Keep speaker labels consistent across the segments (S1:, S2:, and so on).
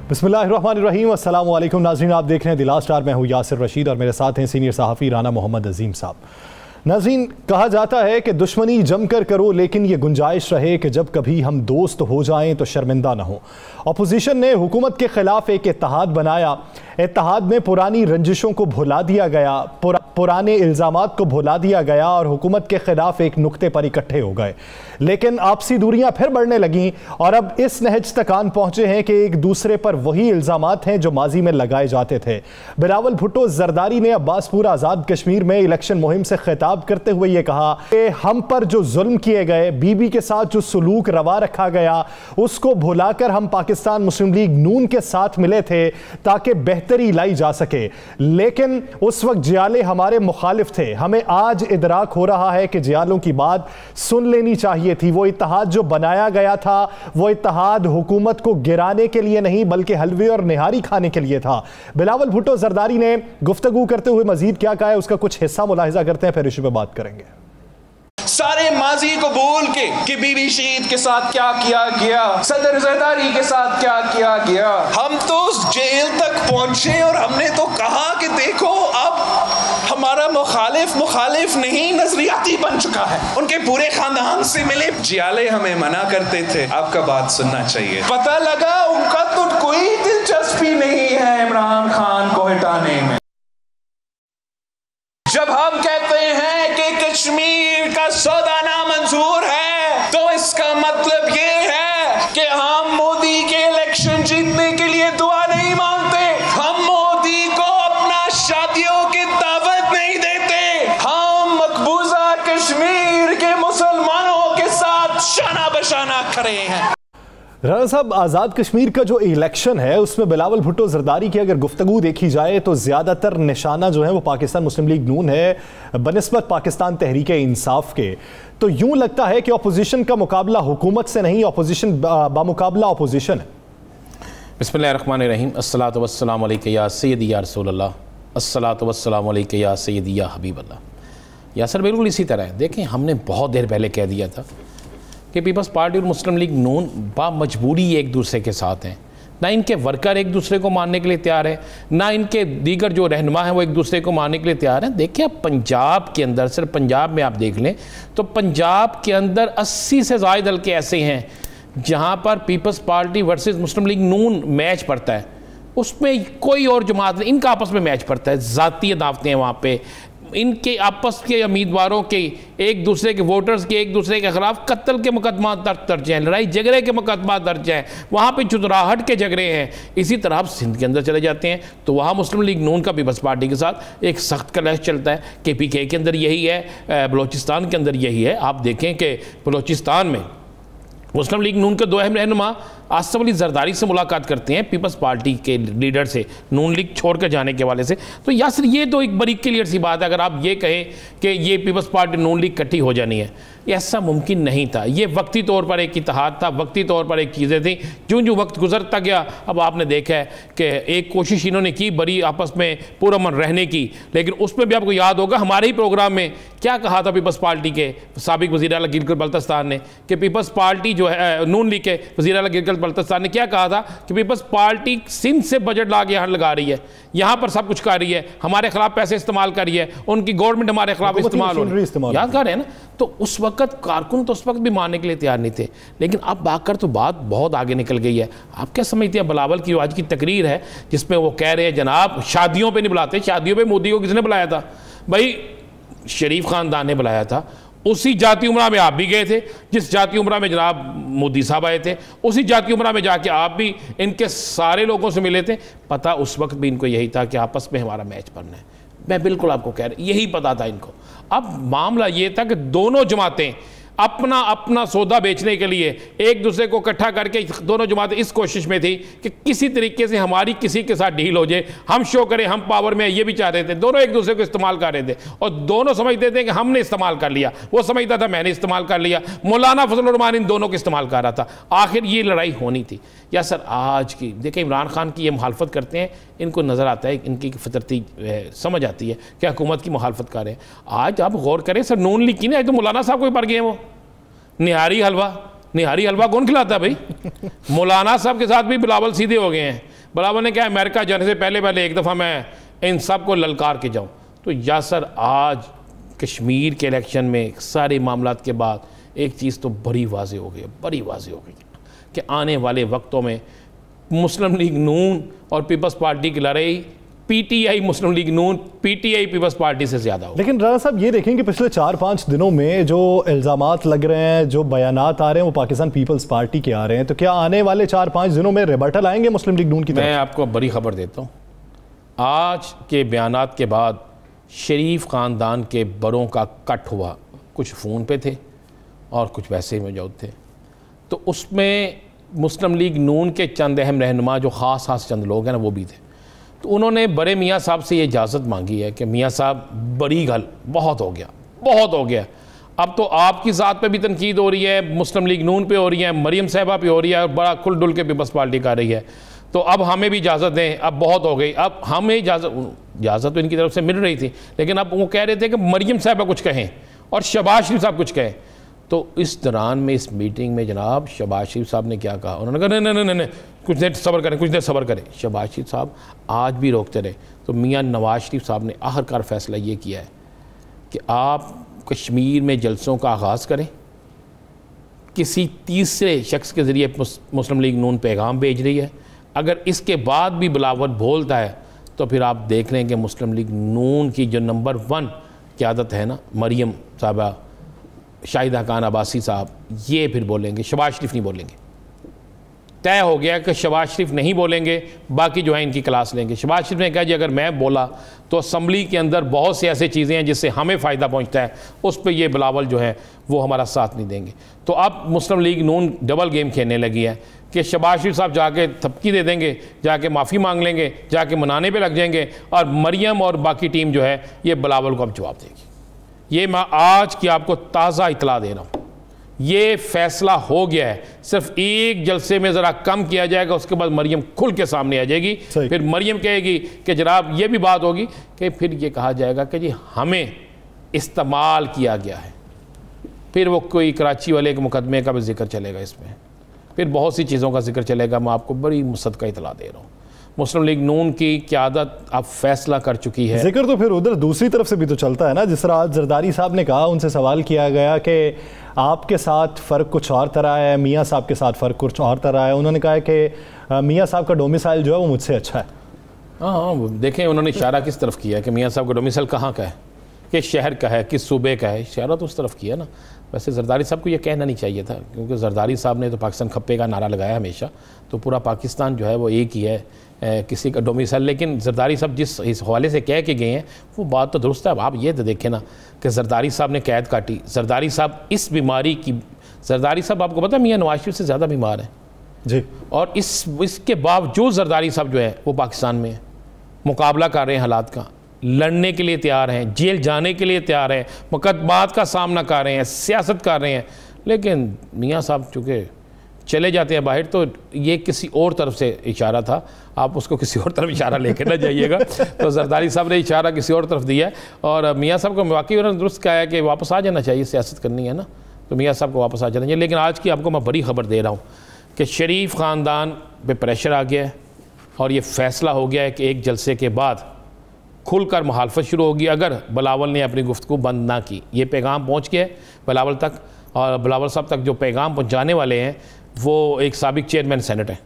S1: बिस्मिल्लाहिर्रहमानिर्रहीम, अस्सलाम वालेकुम नाज़रीन, आप देख रहे हैं द लास्ट आवर। मैं हूँ यासिर रशीद और मेरे साथ हैं सीनियर सहाफ़ी राना मोहम्मद अजीम साहब। नाज़रीन, कहा जाता है कि दुश्मनी जमकर करो लेकिन ये गुंजाइश रहे कि जब कभी हम दोस्त हो जाएं तो शर्मिंदा ना हो। अपोजिशन ने हुकूमत के खिलाफ एक इत्तेहाद बनाया। इत्तेहाद में पुरानी रंजिशों को भुला दिया गया, पुराने इल्ज़ामात को भुला दिया गया और हुकूमत के खिलाफ एक नुक्ते पर इकट्ठे हो गए। लेकिन आपसी दूरियां फिर बढ़ने लगीं और अब इस नहज तक आन पहुंचे हैं कि एक दूसरे पर वही इल्ज़ामात हैं जो माजी में लगाए जाते थे। बिलावल भुट्टो जरदारी ने अब्बासपुर आज़ाद कश्मीर में इलेक्शन मुहिम से खिताब करते हुए ये कहा कि हम पर जो जुल्म किए गए, बीबी के साथ जो सलूक रवा रखा गया, उसको भुलाकर हम पाकिस्तान मुस्लिम लीग नून के साथ मिले थे ताकि बेहतरी लाई जा सके। लेकिन उस वक्त जियाले हमारे मुखालिफ थे। हमें आज इदराक हो रहा है कि जियालों की बात सुन लेनी चाहिए थी। वो इत्तेहाद जो बनाया गया था, वो इत्तेहाद हुकूमत को गिराने के लिए नहीं बल्कि हलवे और निहारी खाने के लिए था। बिलावल भुट्टो जरदारी ने गुफ्तगू करते हुए मजीद क्या कहा है, उसका कुछ हिस्सा मुलाहिजा करते हैं, फिर इशू पे बात करेंगे।
S2: सारे माजी को भूल के कि बीबी शहीद के साथ क्या किया गया, सदर जरदारी के साथ क्या किया गया, हम तो जेल तक पहुंचे और हमने तो कहा कि देखो अब हमारा मुखालिफ नहीं नजरियाती बन चुका है। उनके पूरे खानदान से मिले। जियाले हमें मना करते थे आपका बात सुनना चाहिए। पता लगा उनका तो कोई दिलचस्पी नहीं है इमरान खान को हटाने में। जब हम कहते हैं कि कश्मीर का सौदा नामंजूर है तो इसका मतलब ये है कि हम मोदी के इलेक्शन जीतने के लिए दुआ नहीं मांगते, हम मोदी को अपना शादियों की दावत नहीं देते, हम मकबूजा कश्मीर के मुसलमानों के साथ शाना बशाना खड़े हैं।
S1: राना साहब, आज़ाद कश्मीर का जो इलेक्शन है उसमें बिलावल भुट्टो जरदारी की अगर गुफ्तगू देखी जाए तो ज़्यादातर निशाना जो है वो पाकिस्तान मुस्लिम लीग नून है बनिस्बत पाकिस्तान तहरीक इंसाफ के। तो यूं लगता है कि अपोजिशन का मुकाबला हुकूमत से नहीं, अपोजिशन बामुकाबला अपोजिशन है।
S3: बिस्मिल्लाहिर्रहमानिर्रहीम, अस्सलातु वस्सलामु अलैका या सय्यदी या रसूलल्लाह, अस्सलातु वस्सलामु अलैका या सय्यदी या हबीबल्लाह। या सर बिल्कुल इसी तरह है। देखें, हमने बहुत देर पहले कह दिया था कि पीपल्स पार्टी और मुस्लिम लीग नून बामजबूरी एक दूसरे के साथ हैं। ना इनके वर्कर एक दूसरे को मानने के लिए तैयार है, ना इनके दीगर जो रहनुमा हैं वो एक दूसरे को मानने के लिए तैयार हैं। देखिए, अब पंजाब के अंदर, सिर्फ पंजाब में आप देख लें तो पंजाब के अंदर 80 से ज़ायद हल्के ऐसे हैं जहाँ पर पीपल्स पार्टी वर्सेस मुस्लिम लीग नून मैच पड़ता है। उसमें कोई और जमात नहीं, इनका आपस में मैच पड़ता है। ज़ाती अदावतें हैं वहाँ पे, इनके आपस के उम्मीदवारों के, एक दूसरे के वोटर्स के एक दूसरे के खिलाफ कत्ल के मुकदमा दर्ज हैं, लड़ाई झगड़े के मुकदमा दर्ज हैं, वहाँ पे चुतराहट के झगड़े हैं। इसी तरह आप सिंध के अंदर चले जाते हैं तो वहाँ मुस्लिम लीग नून का पीपल्स पार्टी के साथ एक सख्त क्लैश चलता है। KPK के अंदर यही है, बलोचिस्तान के अंदर यही है। आप देखें कि बलोचिस्तान में मुस्लिम लीग नून के दो अहम रहनुमा आसिफ अली जरदारी से मुलाकात करते हैं पीपल्स पार्टी के लीडर से, नून लीग छोड़कर जाने के वाले से। तो यासर ये तो एक बड़ी क्लियर सी बात है। अगर आप ये कहें कि ये पीपल्स पार्टी नून लीग इकट्ठी हो जानी है, ऐसा मुमकिन नहीं था। ये वक्ती तौर पर एक इत्तेहाद था, वक्ती तौर पर एक चीज़ें थी। जो जो वक्त गुजरता गया, अब आपने देखा है कि एक कोशिश इन्होंने की बड़ी आपस में पुरअमन रहने की, लेकिन उसमें भी आपको याद होगा हमारे ही प्रोग्राम में क्या कहा था पीपल्स पार्टी के साबिक वज़ीर आला गिलगित बल्तिस्तान ने, कि पीपल्स पार्टी जो है नून लीग के वज़ीर आला गिलगित बल्तिस्तान ने क्या कहा था कि पीपल्स पार्टी सिंध से बजट ला के यहाँ लगा रही है, यहाँ पर सब कुछ कर रही है, हमारे खिलाफ पैसे इस्तेमाल कर रही है, उनकी गवर्नमेंट हमारे खिलाफ इस्तेमाल हो रही है। याद कर रहे हैं ना? तो उस वक्त कारकुन तो उस वक्त भी मानने के लिए तैयार नहीं थे, लेकिन अब आकर तो बात बहुत आगे निकल गई है। आप क्या समझते हैं बिलावल की आज की तकरीर है जिसमें वो कह रहे हैं जनाब शादियों पे नहीं बुलाते, शादियों पे मोदी को किसने बुलाया था? भाई शरीफ खानदान ने बुलाया था। उसी जाती उमरा में आप भी गए थे, जिस जाती उमरा में जनाब मोदी साहब आए थे, उसी जाती उमरा में जाके आप भी इनके सारे लोगों से मिले थे। पता उस वक्त भी इनको यही था कि आपस में हमारा मैच बनना है। मैं बिल्कुल आपको कह रहा, यही पता था इनको। अब मामला ये था कि दोनों जमातें अपना अपना सौदा बेचने के लिए एक दूसरे को इकट्ठा करके दोनों जमातें इस कोशिश में थी कि किसी तरीके से हमारी किसी के साथ डील हो जाए, हम शो करें हम पावर में, ये भी चाह रहे थे। दोनों एक दूसरे को इस्तेमाल कर रहे थे और दोनों समझते थे कि हमने इस्तेमाल कर लिया, वो समझता था मैंने इस्तेमाल कर लिया। मौलाना फजलुर रहमान इन दोनों को इस्तेमाल कर रहा था। आखिर ये लड़ाई होनी थी। या सर आज की देखिए, इमरान खान की ये मुखालफत करते हैं, इनको नज़र आता है, इनकी फितरती समझ आती है कि हुकूमत की मुखालफत कर रहे हैं। आज आप गौर करें सर, नून लीग की नहीं, तो मौलाना साहब को पड़ गए वो निहारी हलवा कौन खिलाता है भाई? मौलाना साहब के साथ भी बिलावल सीधे हो गए हैं। बिलावल ने कहा अमेरिका जाने से पहले पहले एक दफ़ा मैं इन सब को ललकार के जाऊँ। तो यासर आज कश्मीर के इलेक्शन में सारे मामलात के बाद एक चीज़ तो बड़ी वाज़े हो गई, बड़ी वाज़े हो गई कि आने वाले वक्तों में मुस्लिम लीग नून और पीपल्स पार्टी की लड़ाई पीटीआई मुस्लिम लीग नून पीटीआई पीपल्स पार्टी से ज़्यादा हो।
S1: लेकिन राणा साहब ये देखें कि पिछले 4-5 दिनों में जो इल्ज़ामात लग रहे हैं, जो बयानात आ रहे हैं, वो पाकिस्तान पीपल्स पार्टी के आ रहे हैं, तो क्या आने वाले 4-5 दिनों में रिबटल आएंगे मुस्लिम लीग नून की तरफ?
S3: मैं आपको बड़ी खबर देता हूँ। आज के बयानात के बाद शरीफ ख़ानदान के बड़ों का कट हुआ, कुछ फ़ोन पे थे और कुछ वैसे ही मौजूद थे। तो उसमें मुस्लिम लीग नून के चंद अहम रहनुमा जो ख़ास चंद लोग हैं ना, वो भी थे। तो उन्होंने बड़े मियाँ साहब से ये इजाज़त मांगी है कि मियाँ साहब बड़ी गल बहुत हो गया, बहुत हो गया। अब तो आपकी ज़ात पे भी तनकीद हो रही है, मुस्लिम लीग नून पे हो रही है, मरियम साहबा पे हो रही है, और बड़ा खुल डुल के पीपल्स पार्टी कर रही है। तो अब हमें भी इजाज़त दें, अब बहुत हो गई। अब हमें इजाज़त तो इनकी तरफ से मिल रही थी, लेकिन अब वो कह रहे थे कि मरियम साहबा कुछ कहें और शहबाज शरीफ साहब कुछ कहें। तो इस दौरान में इस मीटिंग में जनाब शहबाज शरीफ साहब ने क्या कहा, उन्होंने कहा नहीं, कुछ देर सब्र करें, कुछ देर सब्र करें। शहबाज शरीफ साहब आज भी रोकते रहे। तो मियाँ नवाज शरीफ साहब ने आखिरकार फैसला ये किया है कि आप कश्मीर में जलसों का आगाज़ करें, किसी तीसरे शख्स के ज़रिए मुस्लिम लीग नून पैगाम भेज रही है। अगर इसके बाद भी बिलावल बोलता है तो फिर आप देख लें कि मुस्लिम लीग नून की जो नंबर 1 क़यादत है ना, मरियम साहबा, शाहिदा खान अब्बासी साहब, ये फिर बोलेंगे, शहबाज शरीफ नहीं बोलेंगे। तय हो गया कि शहबाज शरीफ नहीं बोलेंगे, बाकी जो है इनकी क्लास लेंगे। शहबाज शरीफ ने कहा जी अगर मैं बोला तो असम्बली के अंदर बहुत सी ऐसी चीज़ें हैं जिससे हमें फ़ायदा पहुंचता है, उस पर ये बिलावल जो है वो हमारा साथ नहीं देंगे। तो अब मुस्लिम लीग नून डबल गेम खेलने लगी है कि शहबाज शरीफ साहब जाके थपकी दे देंगे, जाके माफ़ी मांग लेंगे, जाके मनाने पे लग जाएंगे, और मरियम और बाकी टीम जो है ये बिलावल को अब जवाब देगी। ये मैं आज की आपको ताज़ा इतला दे रहा हूँ, ये फैसला हो गया है। सिर्फ एक जलसे में ज़रा कम किया जाएगा, उसके बाद मरियम खुल के सामने आ जाएगी। फिर मरियम कहेगी कि जनाब ये भी बात होगी कि फिर ये कहा जाएगा कि जी हमें इस्तेमाल किया गया है। फिर वो कोई कराची वाले के मुकदमे का भी जिक्र चलेगा, इसमें फिर बहुत सी चीज़ों का जिक्र चलेगा। मैं आपको बड़ी मुसद्दक़ा इतला दे रहा हूँ। मुस्लिम लीग नून की क़यादत अब फैसला कर चुकी है।
S1: जिक्र तो फिर उधर दूसरी तरफ से भी तो चलता है ना, जिस तरह आज जरदारी साहब ने कहा, उनसे सवाल किया गया कि आपके साथ फ़र्क कुछ और तरह है, मियाँ साहब के साथ फ़र्क कुछ और तरह है। उन्होंने कहा कि मियाँ साहब का डोमिसाइल जो है वो मुझसे अच्छा है।
S3: हाँ, देखें उन्होंने इशारा किस तरफ किया कि मियाँ साहब का डोमिसाइल कहाँ का है, किस शहर का है, किस सूबे का है, इशारा तो उस तरफ किया ना। वैसे जरदारी साहब को ये कहना नहीं चाहिए था, क्योंकि जरदारी साहब ने तो पाकिस्तान खप्पे का नारा लगाया हमेशा, तो पूरा पाकिस्तान जो है वो एक ही है, किसी का डोमिसाइल। लेकिन जरदारी साहब जिस इस हवाले से कह के गए हैं वो बात तो दुरुस्त है। अब आप ये तो देखें ना कि जरदारी साहब ने कैद काटी, जरदारी साहब इस बीमारी की, जरदारी साहब आपको पता है मियाँ नवाज शरीफ से ज़्यादा बीमार हैं
S1: जी, और
S3: इसके बावजूद जरदारी साहब जो है वो पाकिस्तान में मुकाबला कर रहे हैं हालात का, लड़ने के लिए तैयार हैं, जेल जाने के लिए तैयार हैं, मुकदमात का सामना कर रहे हैं, सियासत कर रहे हैं। लेकिन मियाँ साहब चूँकि चले जाते हैं बाहर, तो ये किसी और तरफ से इशारा था, आप उसको किसी और तरफ इशारा लेकर ना जाइएगा। तो जरदारी साहब ने इशारा किसी और तरफ दिया है, और मियाँ साहब को वाकई उन्होंने दुरुस्त कहा है कि वापस आ जाना चाहिए, सियासत करनी है ना, तो मियाँ साहब को वापस आ जाना चाहिए। लेकिन आज की आपको मैं बड़ी खबर दे रहा हूँ कि शरीफ ख़ानदान पे प्रेशर आ गया है, और ये फ़ैसला हो गया है कि एक जलसे के बाद खुलकर मुखालफत शुरू होगी अगर बिलावल ने अपनी गुफ्तगू बंद ना की। ये पैगाम पहुँच गया है बिलावल तक, और बिलावल साहब तक जो पैगाम पहुँचाने वाले हैं वो एक साबिक चेयरमैन सेनेट है,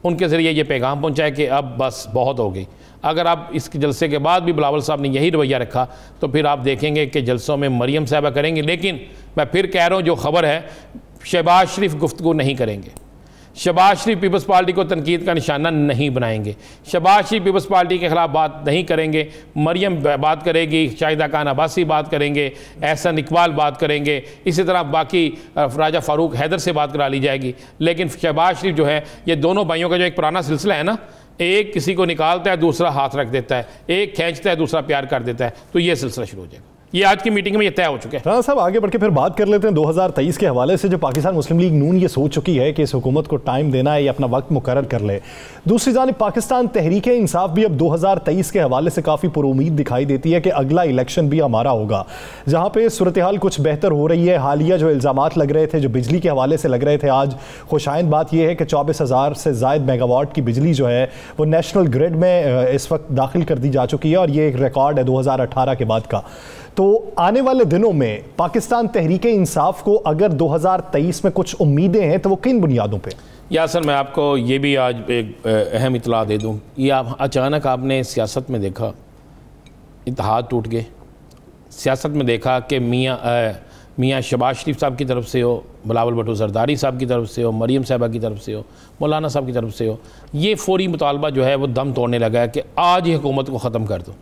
S3: उनके ज़रिए ये पैगाम पहुँचाए कि अब बस बहुत हो गई। अगर आप इस जलसे के बाद भी बिलावल साहब ने यही रवैया रखा तो फिर आप देखेंगे कि जलसों में मरियम साहबा करेंगे। लेकिन मैं फिर कह रहा हूँ, जो खबर है, शहबाज शरीफ गुफ्तगू नहीं करेंगे, शहबाज शरीफ पीपल्स पार्टी को तनकीद का निशाना नहीं बनाएंगे, शहबाज शरीफ पीपल्स पार्टी के ख़िलाफ़ बात नहीं करेंगे, मरियम बात करेगी, शाहिदा खान अब्बासी बात करेंगे, एहसन इकबाल बात करेंगे, इसी तरह बाकी राजा फ़ारूक हैदर से बात करा ली जाएगी। लेकिन शहबाज शरीफ जो है, ये दोनों भाइयों का जो एक पुराना सिलसिला है ना, एक किसी को निकालता है दूसरा हाथ रख देता है, एक खींचता है दूसरा प्यार कर देता है, तो ये सिलसिला शुरू हो जाएगा। ये आज की मीटिंग में ये तय हो चुके हैं।
S1: राणा साहब आगे बढ़ के फिर बात कर लेते हैं 2023 के हवाले से, जो पाकिस्तान मुस्लिम लीग नून ये सोच चुकी है कि इस हुकूमत को टाइम देना है, ये अपना वक्त मुकर्रर कर ले। दूसरी जानिब पाकिस्तान तहरीक इंसाफ भी अब 2023 के हवाले से काफ़ी पुरुमीद दिखाई देती है कि अगला इलेक्शन भी हमारा होगा, जहाँ पे सूरत हाल कुछ बेहतर हो रही है। हालिया जो इल्ज़ामात लग रहे थे, जो बिजली के हवाले से लग रहे थे, आज खुशाइन बात यह है कि 24,000 से ज़ायद मेगावाट की बिजली जो है वो नेशनल ग्रिड में इस वक्त दाखिल कर दी जा चुकी है, और ये एक रिकॉर्ड है 2018 के बाद का। तो आने वाले दिनों में पाकिस्तान तहरीक इंसाफ को अगर 2023 में कुछ उम्मीदें हैं तो वो किन बुनियादों पे?
S3: यासर, मैं आपको ये भी आज एक अहम इतला दे दूं। ये आप अचानक आपने सियासत में देखा इत्तेहाद टूट गए। सियासत में देखा कि मियाँ शहबाज शरीफ साहब की तरफ से हो, बिलावल भुट्टो जरदारी साहब की तरफ से हो, मरीम साहबा की तरफ से हो, मौलाना साहब की तरफ से हो, ये फौरी मुतालबा जो है वो दम तोड़ने लगा है कि आज ही हुकूमत को ख़त्म कर दो।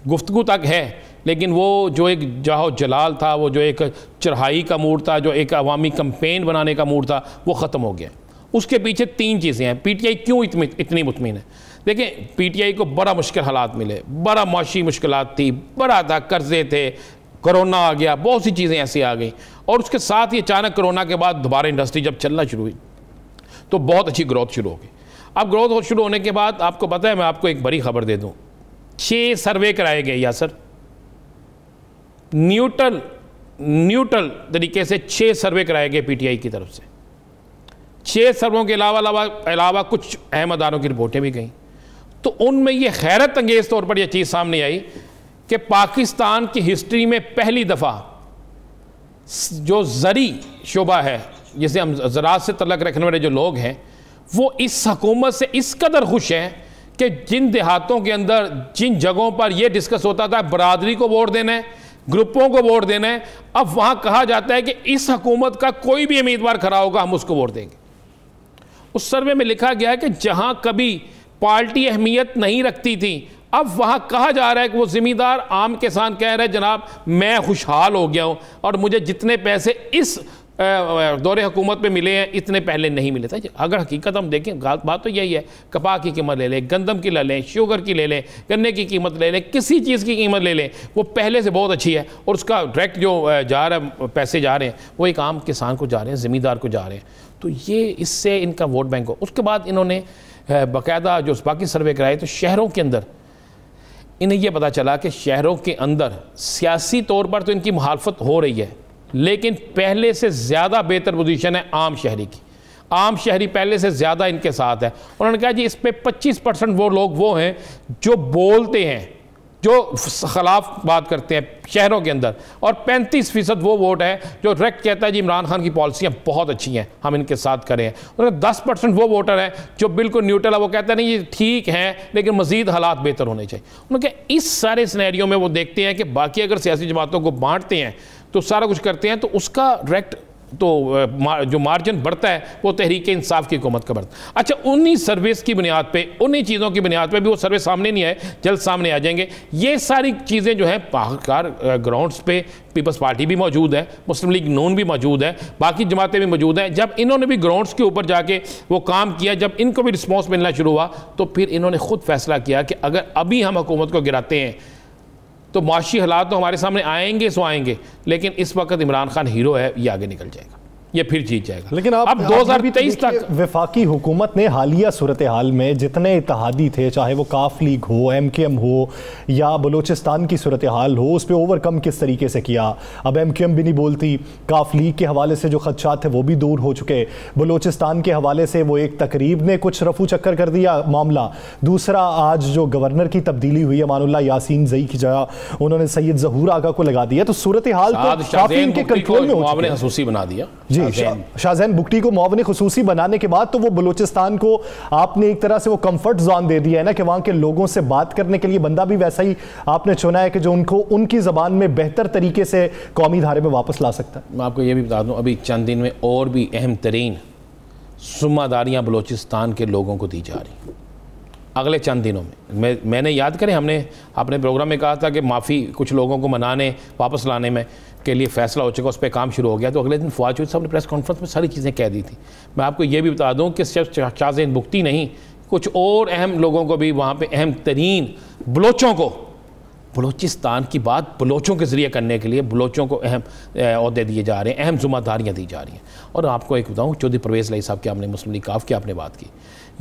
S3: गुफ्तगू तक है, लेकिन वो जो एक जाहो जलाल था, वो जो एक चढ़ाई का मूड था, जो एक अवामी कंपेन बनाने का मूड था, वो ख़त्म हो गया। उसके पीछे तीन चीज़ें हैं। पीटीआई क्यों इतनी मुतमिन है? देखें, पीटीआई को बड़ा मुश्किल हालात मिले, बड़ा माशी मुश्किलात थी, बड़ा था, कर्जे थे, कोरोना आ गया, बहुत सी चीज़ें ऐसी आ गई, और उसके साथ ही अचानक कोरोना के बाद दोबारा इंडस्ट्री जब चलना शुरू हुई तो बहुत अच्छी ग्रोथ शुरू हो गई। अब ग्रोथ शुरू होने के बाद आपको पता है, मैं आपको एक बड़ी खबर दे दूँ, 6 सर्वे कराए गए यासर, न्यूट्रल तरीके से 6 सर्वे कराए गए पीटीआई की तरफ से। 6 सर्वों के अलावा कुछ अहम अदारों की रिपोर्टें भी गईं, तो उनमें यह हैरत अंगेज़ तौर पर यह चीज़ सामने आई कि पाकिस्तान की हिस्ट्री में पहली दफ़ा जो ज़री शोबा है, जिसे हम ज़राअत से तल्लुक़ रखने वाले जो लोग हैं, वो इस हुकूमत से इस कदर खुश हैं कि जिन देहातों के अंदर, जिन जगहों पर यह डिस्कस होता था बरादरी को वोट देना है, ग्रुपों को वोट देना है, अब वहाँ कहा जाता है कि इस हुकूमत का कोई भी उम्मीदवार खड़ा होगा हम उसको वोट देंगे। उस सर्वे में लिखा गया है कि जहाँ कभी पार्टी अहमियत नहीं रखती थी, अब वहाँ कहा जा रहा है कि वो ज़िम्मेदार आम किसान कह रहे हैं जनाब मैं खुशहाल हो गया हूँ और मुझे जितने पैसे इस दौरे हुकूमत पे मिले हैं इतने पहले नहीं मिले थे। अगर हकीकत हम देखें, बात तो यही है, कपाह की कीमत ले लें, गंदम की ले लें, शुगर की ले लें, गन्ने की कीमत ले लें, किसी चीज़ की कीमत ले लें, वो पहले से बहुत अच्छी है, और उसका डायरेक्ट जो जा रहा है, पैसे जा रहे हैं वो एक आम किसान को जा रहे हैं, ज़िम्मेदार को जा रहे हैं। तो ये इससे इनका वोट बैंक हो। उसके बाद इन्होंने बाकायदा जो बाकी सर्वे कराए, तो शहरों के अंदर इन्हें यह पता चला कि शहरों के अंदर सियासी तौर पर तो इनकी मुखालफत हो रही है, लेकिन पहले से ज़्यादा बेहतर पोजीशन है आम शहरी की। आम शहरी पहले से ज़्यादा इनके साथ है। उन्होंने कहा जी इस पे 25% वो लोग वो हैं जो बोलते हैं, जो खिलाफ बात करते हैं शहरों के अंदर, और 35% वो वोट है जो डायरेक्ट कहता है जी इमरान खान की पॉलिसियाँ बहुत अच्छी हैं, हम इनके साथ करें। उन्होंने 10% वो वोटर है जो बिल्कुल न्यूट्रल है, वो कहता है नहीं ये ठीक है लेकिन मज़ीद हालात बेहतर होने चाहिए। उन्होंने कहा इस सारे सिनेरियो में वो देखते हैं कि बाकी अगर सियासी जमातों को बांटते हैं तो सारा कुछ करते हैं, तो उसका डायरेक्ट तो जो मार्जिन बढ़ता है वो तहरीक इंसाफ की हुकूमत का बढ़ता है। अच्छा, उन्हीं सर्विस की बुनियाद पे, उन्हीं चीज़ों की बुनियाद पे भी वो सर्वे सामने नहीं आए, जल्द सामने आ जाएंगे। ये सारी चीज़ें जो हैं पाकिस्तान ग्राउंड्स पे पीपल्स पार्टी भी मौजूद है, मुस्लिम लीग नून भी मौजूद है, बाकी जमातें भी मौजूद हैं। जब इन्होंने भी ग्राउंड्स के ऊपर जाके वो काम किया, जब इनको भी रिस्पॉन्स मिलना शुरू हुआ, तो फिर इन्होंने खुद फैसला किया कि अगर अभी हम हुकूमत को गिराते हैं तो माशी हालात तो हमारे सामने आएंगे सो आएंगे, लेकिन इस वक्त इमरान खान हीरो है, ये आगे निकल जाएगा, ये फिर जीत जाएगा।
S1: लेकिन अब 2023 तक वफाकी हुकूमत ने हालिया सूरत हाल में जितने इत्तेहादी थे, चाहे वो काफ लीग हो, MKM हो या बलोचिस्तान की सूरत हाल हो, उस पर ओवरकम किस तरीके से किया। अब MKM भी नहीं बोलती, काफ लीग के हवाले से जो खदशात थे वो भी दूर हो चुके, बलोचिस्तान के हवाले से वो एक तकरीब ने कुछ रफू चक्कर कर दिया मामला। दूसरा, आज जो गवर्नर की तब्दीली हुई है, मानुल्लाह यासीन जई की जगह उन्होंने सैयद ज़हूर आगा को लगा दिया, तो सूरत हाल तो काफी इनके कंट्रोल में हो
S3: खसूसी बना दिया।
S1: जी, शाहजैन बुगटी को मुआविन खुसूसी बनाने के बाद तो वो बलूचिस्तान को आपने एक तरह से वो कंफर्ट जोन दे दिया है ना, कि वहां के लोगों से बात करने के लिए बंदा भी वैसा ही आपने चुना है कि जो उनको उनकी जबान में बेहतर तरीके से कौमी धारे में वापस ला सकता है।
S3: मैं आपको ये भी बता दूं, अभी चंद दिन में और भी अहम तरीन जिम्मेदारियां बलूचिस्तान के लोगों को दी जा रही अगले चंद दिनों में। मैंने याद करें, हमने अपने प्रोग्राम में कहा था कि माफ़ी कुछ लोगों को मनाने वापस लाने में के लिए फ़ैसला हो चुका, उस पर काम शुरू हो गया। तो अगले दिन फवाद चौधरी साहब ने प्रेस कॉन्फ्रेंस में सारी चीज़ें कह दी थी। मैं आपको ये भी बता दूं कि सिर्फ शाहजैन बुगटी नहीं, कुछ और अहम लोगों को भी वहाँ पे, अहम तरीन बलोचों को बलूचिस्तान की बात बलोचों के ज़रिए करने के लिए बलोचों को अहम अहदे दिए जा रहे हैं, अहम ज़िम्मेदारियाँ दी जा रही हैं। और आपको एक बताऊँ, चौधरी परवेज़ इलाही साहब की आपने मुस्लिम लीग काफ की आपने बात की,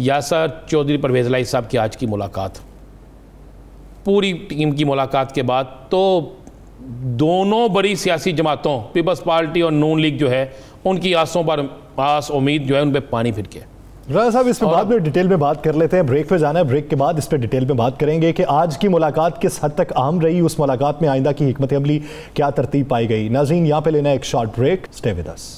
S3: यासर चौधरी परवेज़ इलाही साहब की आज की मुलाकात, पूरी टीम की मुलाकात के बाद तो दोनों बड़ी सियासी जमातों पीपल्स पार्टी और नून लीग जो है उनकी आसों पर आस उम्मीद जो है उन पर पानी फिर गया।
S1: राणा साहब इस पर बाद में डिटेल में बात कर लेते हैं, ब्रेक पे जाना है, ब्रेक के बाद इस पर डिटेल में बात करेंगे कि आज की मुलाकात किस हद तक अहम रही, उस मुलाकात में आइंदा की हिकमत अमली क्या तरतीब पाई गई। नाज़रीन यहाँ पे लेना एक short break, stay with us.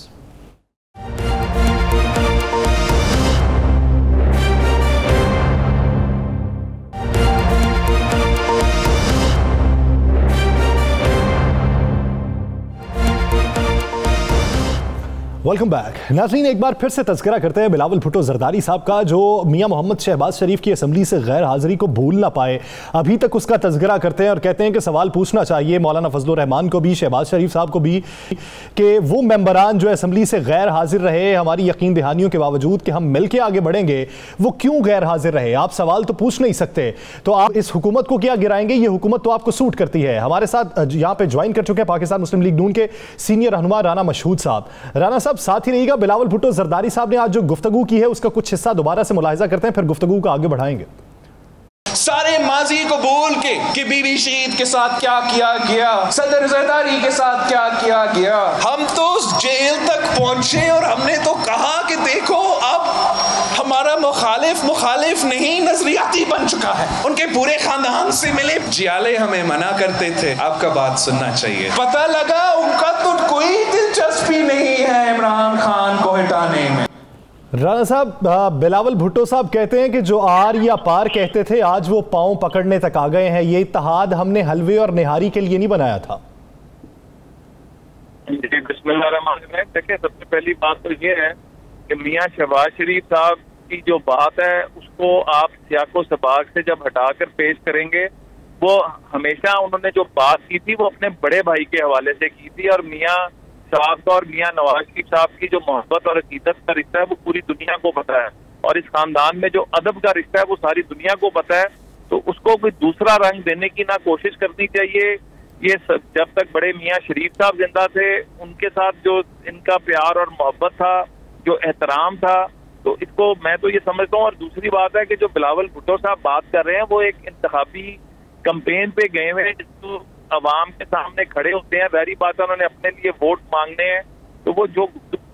S1: Welcome back. नाज़रीन एक बार फिर से तज़किरा करते हैं बिलावल भुट्टो ज़रदारी साहब का, जो मियां मोहम्मद शहबाज शरीफ की असम्बली से गैर हाज़िरी को भूल ना पाए, अभी तक उसका तज़किरा करते हैं और कहते हैं कि सवाल पूछना चाहिए मौलाना फजलुर रहमान को भी, शहबाज शरीफ साहब को भी, कि वो मेंबरान जो असम्बली से गैर हाजिर रहे हमारी यकीन दहानियों के बावजूद कि हम मिल के आगे बढ़ेंगे, वो क्यों गैर हाजिर रहे। आप सवाल तो पूछ नहीं सकते, तो आप इस हुकूमत को क्या गिराएंगे, ये हुकूमत तो आपको सूट करती है। हमारे साथ यहाँ पे ज्वाइन कर चुके हैं पाकिस्तान मुस्लिम लीग नून के सीनियर रहनुमा राना मशहूद साहब। राना साहब साथ ही रहिएगा, बिलावल भुट्टो ज़रदारी साहब ने आज जो गुफ्तगू की है उसका कुछ हिस्सा दोबारा से मुलाहिजा करते हैं, फिर गुफ्तगू को आगे बढ़ाएंगे।
S2: सारे माजी को भूल के कि बीबी शहीद के साथ क्या किया गया, सदर ज़रदारी के साथ क्या किया गया, हम तो जेल तक पहुंचे और हमने तो कहा कि देखो अब हमारा मुखालिफ नहीं नजरियाती बन चुका है। उनके पूरे खानदान से मिले, जियाले हमें मना करते थे आपका बात सुनना चाहिए, पता लगा उनका तो कोई दिलचस्पी नहीं है इमरान खान को हटाने में।
S1: राना साहब, बिलावल भुट्टो साहब कहते हैं कि जो आर या पार कहते थे आज वो पांव पकड़ने तक आ गए हैं, ये इत्तेहाद हमने हलवे और निहारी के लिए नहीं बनाया था।
S4: बिस्मिल्लाहिर्रहमानिर्रहीम। देखिए, सबसे पहली बात तो ये है कि मियां शहबाज शरीफ साहब की जो बात है उसको आप सियाको सबाक से जब हटाकर पेश करेंगे, वो हमेशा उन्होंने जो बात की थी वो अपने बड़े भाई के हवाले से की थी, और मियां साहब का और मियां नवाज शरीफ साहब की जो मोहब्बत और अकीदत का रिश्ता है वो पूरी दुनिया को पता है, और इस खानदान में जो अदब का रिश्ता है वो सारी दुनिया को पता है। तो उसको कोई दूसरा रंग देने की ना कोशिश करनी चाहिए। ये सब जब तक बड़े मियां शरीफ साहब जिंदा थे उनके साथ जो इनका प्यार और मोहब्बत था, जो एहतराम था, तो इसको मैं तो ये समझता हूँ। और दूसरी बात है कि जो बिलावल भुट्टो साहब बात कर रहे हैं वो एक इंतखाबी कैंपेन पे गए हुए हैं, जिसको अवाम के सामने खड़े होते हैं, जाहिर बात है उन्होंने अपने लिए वोट मांगने हैं, तो वो जो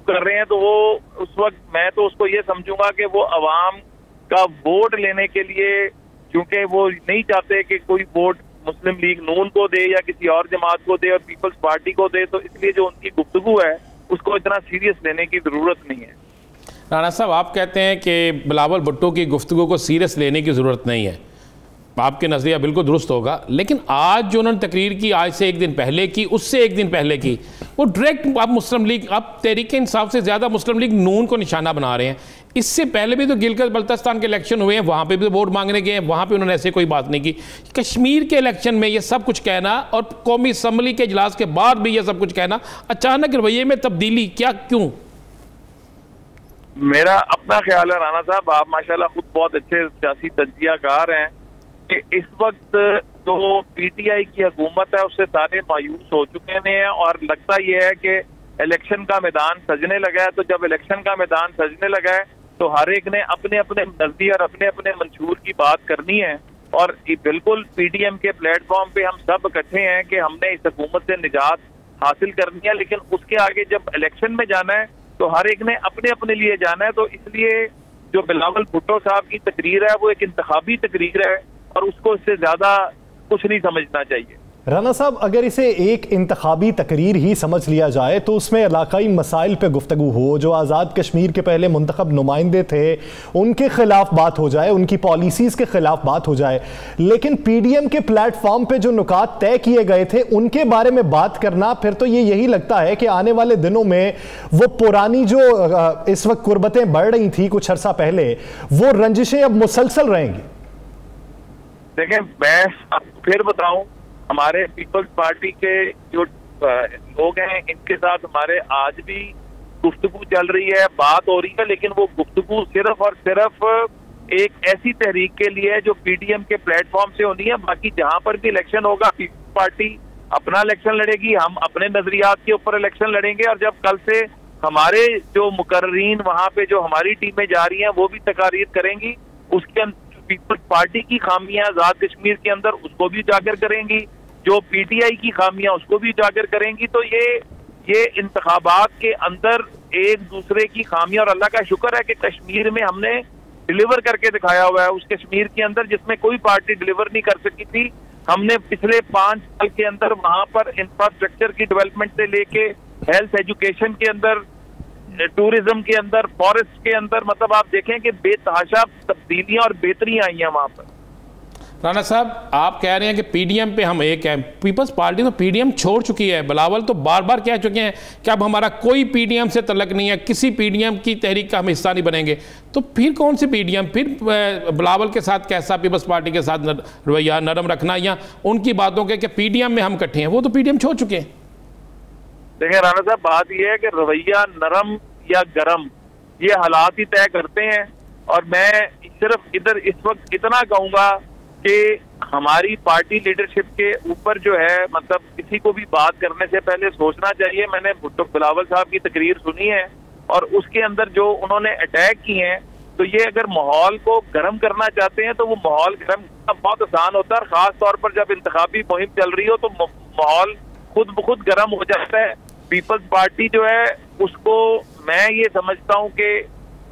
S4: कर रहे हैं तो वो उस वक्त मैं तो उसको ये समझूंगा कि वो अवाम का वोट लेने के लिए, क्योंकि वो नहीं चाहते कि कोई वोट मुस्लिम लीग नून को दे या किसी और जमात को दे और पीपल्स पार्टी को दे, तो इसलिए जो उनकी गुफ्तगू है उसको इतना सीरियस लेने की जरूरत नहीं है।
S3: राणा साहब, आप कहते हैं कि बिलावल भुट्टो की गुफ्तगू को सीरियस लेने की ज़रूरत नहीं है, आपके नज़रिया बिल्कुल दुरुस्त होगा, लेकिन आज जो उन्होंने तकरीर की, आज से एक दिन पहले की, उससे एक दिन पहले की, वो डायरेक्ट आप मुस्लिम लीग, आप तहरीक इंसाफ से ज़्यादा मुस्लिम लीग नून को निशाना बना रहे हैं। इससे पहले भी तो गिलगित बल्तिस्तान के इलेक्शन हुए हैं, वहाँ पे भी तो वोट मांगने गए हैं, वहाँ पे उन्होंने ऐसे कोई बात नहीं की। कश्मीर के इलेक्शन में ये सब कुछ कहना और कौमी असम्बली के इजलास के बाद भी ये सब कुछ कहना, अचानक रवैये में तब्दीली क्या, क्यों?
S4: मेरा अपना ख्याल है राणा साहब, आप माशाल्लाह खुद बहुत अच्छे सियासी तज्जियाकार हैं, कि इस वक्त जो पीटीआई की हुकूमत है उससे सारे मायूस हो चुके हैं, और लगता यह है कि इलेक्शन का मैदान सजने लगा है। तो जब इलेक्शन का मैदान सजने लगा है तो हर एक ने अपने अपने नजरिए और अपने अपने मंशूर की बात करनी है, और बिल्कुल पीडीएम के प्लेटफॉर्म पे हम सब इकट्ठे हैं कि हमने इस हुकूमत से निजात हासिल करनी है, लेकिन उसके आगे जब इलेक्शन में जाना है तो हर एक ने अपने अपने लिए जाना है। तो इसलिए जो बिलावल भुट्टो साहब की तकरीर है वो एक इंतखाबी तकरीर है, और उसको इससे ज्यादा कुछ नहीं समझना चाहिए।
S1: राना साहब, अगर इसे एक इंतखाबी तकरीर ही समझ लिया जाए तो उसमें इलाकाई मसाइल पे गुफ्तगू हो, जो आज़ाद कश्मीर के पहले मुंतखब नुमाइंदे थे उनके खिलाफ बात हो जाए, उनकी पॉलिसीज़ के खिलाफ बात हो जाए, लेकिन पीडीएम के प्लेटफॉर्म पे जो नुकात तय किए गए थे उनके बारे में बात करना, फिर तो ये यही लगता है कि आने वाले दिनों में वो पुरानी जो इस वक्त कुर्बतें बढ़ रही थी कुछ अर्सा पहले, वो रंजिशें अब मुसलसल रहेंगी।
S4: देखें, मैं आपको फिर बताऊं, हमारे पीपल्स पार्टी के जो लोग हैं इनके साथ हमारे आज भी गुफ्तगू चल रही है, बात हो रही है, लेकिन वो गुफ्तगू सिर्फ और सिर्फ एक ऐसी तहरीक के लिए है जो पीडीएम के प्लेटफॉर्म से होनी है। बाकी जहां पर भी इलेक्शन होगा पीपल्स पार्टी अपना इलेक्शन लड़ेगी, हम अपने नजरियात के ऊपर इलेक्शन लड़ेंगे। और जब कल से हमारे जो मुकर्रीन वहां पे जो हमारी टीमें जा रही हैं वो भी तकारीर करेंगी, उसके अंदर पीपल्स पार्टी की खामियां आजाद कश्मीर के अंदर उसको भी उजागर करेंगी, जो पीटीआई की खामियां उसको भी उजागर करेंगी। तो ये इंतखाबात के अंदर एक दूसरे की खामियां, और अल्लाह का शुक्र है कि कश्मीर में हमने डिलीवर करके दिखाया हुआ है। उस कश्मीर के अंदर जिसमें कोई पार्टी डिलीवर नहीं कर सकी थी, हमने पिछले 5 साल के अंदर वहां पर इंफ्रास्ट्रक्चर की डेवलपमेंट से लेके हेल्थ एजुकेशन के अंदर, टूरिज्म के अंदर, फॉरेस्ट के अंदर, मतलब आप देखें कि बेतहाशा तब्दीलियां और बेहतरियां आई हैं वहां पर।
S3: राना साहब, आप कह रहे हैं कि पीडीएम पे हम एक हैं, पीपल्स पार्टी तो पीडीएम छोड़ चुकी है। बिलावल तो बार बार कह चुके हैं कि अब हमारा कोई पीडीएम से तल्लक नहीं है, किसी पीडीएम की तहरीक का हम हिस्सा नहीं बनेंगे। तो फिर कौन सी पीडीएम? फिर बिलावल के साथ कैसा पीपल्स पार्टी के साथ रवैया नरम रखना, या उनकी बातों के कि पीडीएम में हम इकट्ठे हैं? वो तो पीडीएम छोड़ चुके हैं।
S4: देखिए राना साहब, बात यह है कि रवैया नरम या गरम ये हालात ही तय करते हैं। और मैं सिर्फ इधर इस वक्त इतना कहूंगा कि हमारी पार्टी लीडरशिप के ऊपर जो है, मतलब किसी को भी बात करने से पहले सोचना चाहिए। मैंने भुट्टो बिलावल साहब की तकरीर सुनी है और उसके अंदर जो उन्होंने अटैक किए हैं, तो ये अगर माहौल को गर्म करना चाहते हैं तो वो माहौल गर्म करना बहुत आसान होता है। खास तौर पर जब इंतखाबी मुहिम चल रही हो तो माहौल खुद ब खुद गर्म हो जाता है। पीपल्स पार्टी जो है उसको मैं ये समझता हूँ कि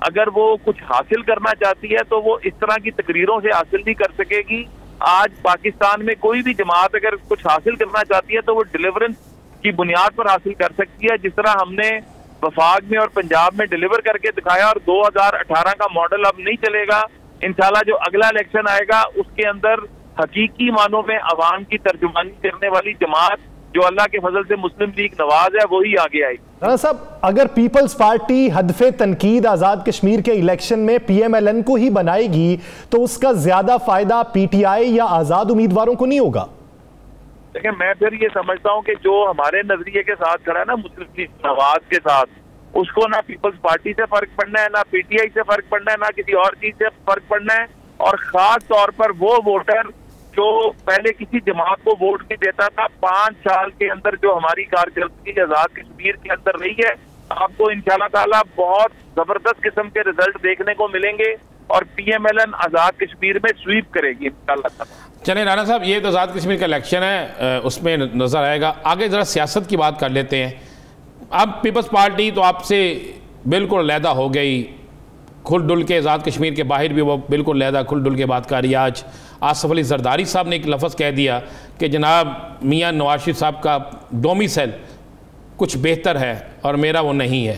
S4: अगर वो कुछ हासिल करना चाहती है तो वो इस तरह की तकरीरों से हासिल नहीं कर सकेगी। आज पाकिस्तान में कोई भी जमात अगर कुछ हासिल करना चाहती है तो वो डिलीवरेंस की बुनियाद पर हासिल कर सकती है, जिस तरह हमने वफाक में और पंजाब में डिलीवर करके दिखाया। और 2018 का मॉडल अब नहीं चलेगा। इंशाल्लाह जो अगला इलेक्शन आएगा उसके अंदर हकीकी मानों में अवाम की तर्जुमानी करने वाली जमात जो अल्लाह के फजल से मुस्लिम लीग नवाज है वही आगे आएगी।
S1: राना साहब, अगर पीपल्स पार्टी हदफे तनकीद आज़ाद कश्मीर के इलेक्शन में पीएमएलएन को ही बनाएगी तो उसका ज्यादा फायदा पीटीआई या आज़ाद उम्मीदवारों को नहीं होगा?
S4: देखिए, मैं फिर ये समझता हूँ कि जो हमारे नजरिए के साथ खड़ा है ना मुस्लिम लीग नवाज के साथ, उसको ना पीपल्स पार्टी से फर्क पड़ना है, ना पीटीआई से फर्क पड़ना है, ना किसी और चीज से फर्क पड़ना है। और खास तौर पर वो वोटर जो पहले किसी जमात को वोट नहीं देता था, 5 साल के अंदर जो हमारी कारकर्दगी आजाद कश्मीर के अंदर रही है, आपको इंशाल्लाह ताला बहुत जबरदस्त किस्म के रिजल्ट देखने को मिलेंगे और पीएमएलएन आजाद कश्मीर में स्वीप करेगी इंशाल्लाह ताला।
S3: चले राना साहब, ये तो आज़ाद कश्मीर का इलेक्शन है, उसमें नजर आएगा। आगे जरा सियासत की बात कर लेते हैं। अब पीपल्स पार्टी तो आपसे बिल्कुल अलहदा हो गई, खुल डुल के आज़ाद कश्मीर के बाहर भी वो बिल्कुल अलहदा खुल डुल के बात कर रही है। आज आसफ अली जरदारी साहब ने एक लफ्ज़ कह दिया कि जनाब मियां नवाज शरीफ साहब का डोमिसाइल कुछ बेहतर है और मेरा वो नहीं है।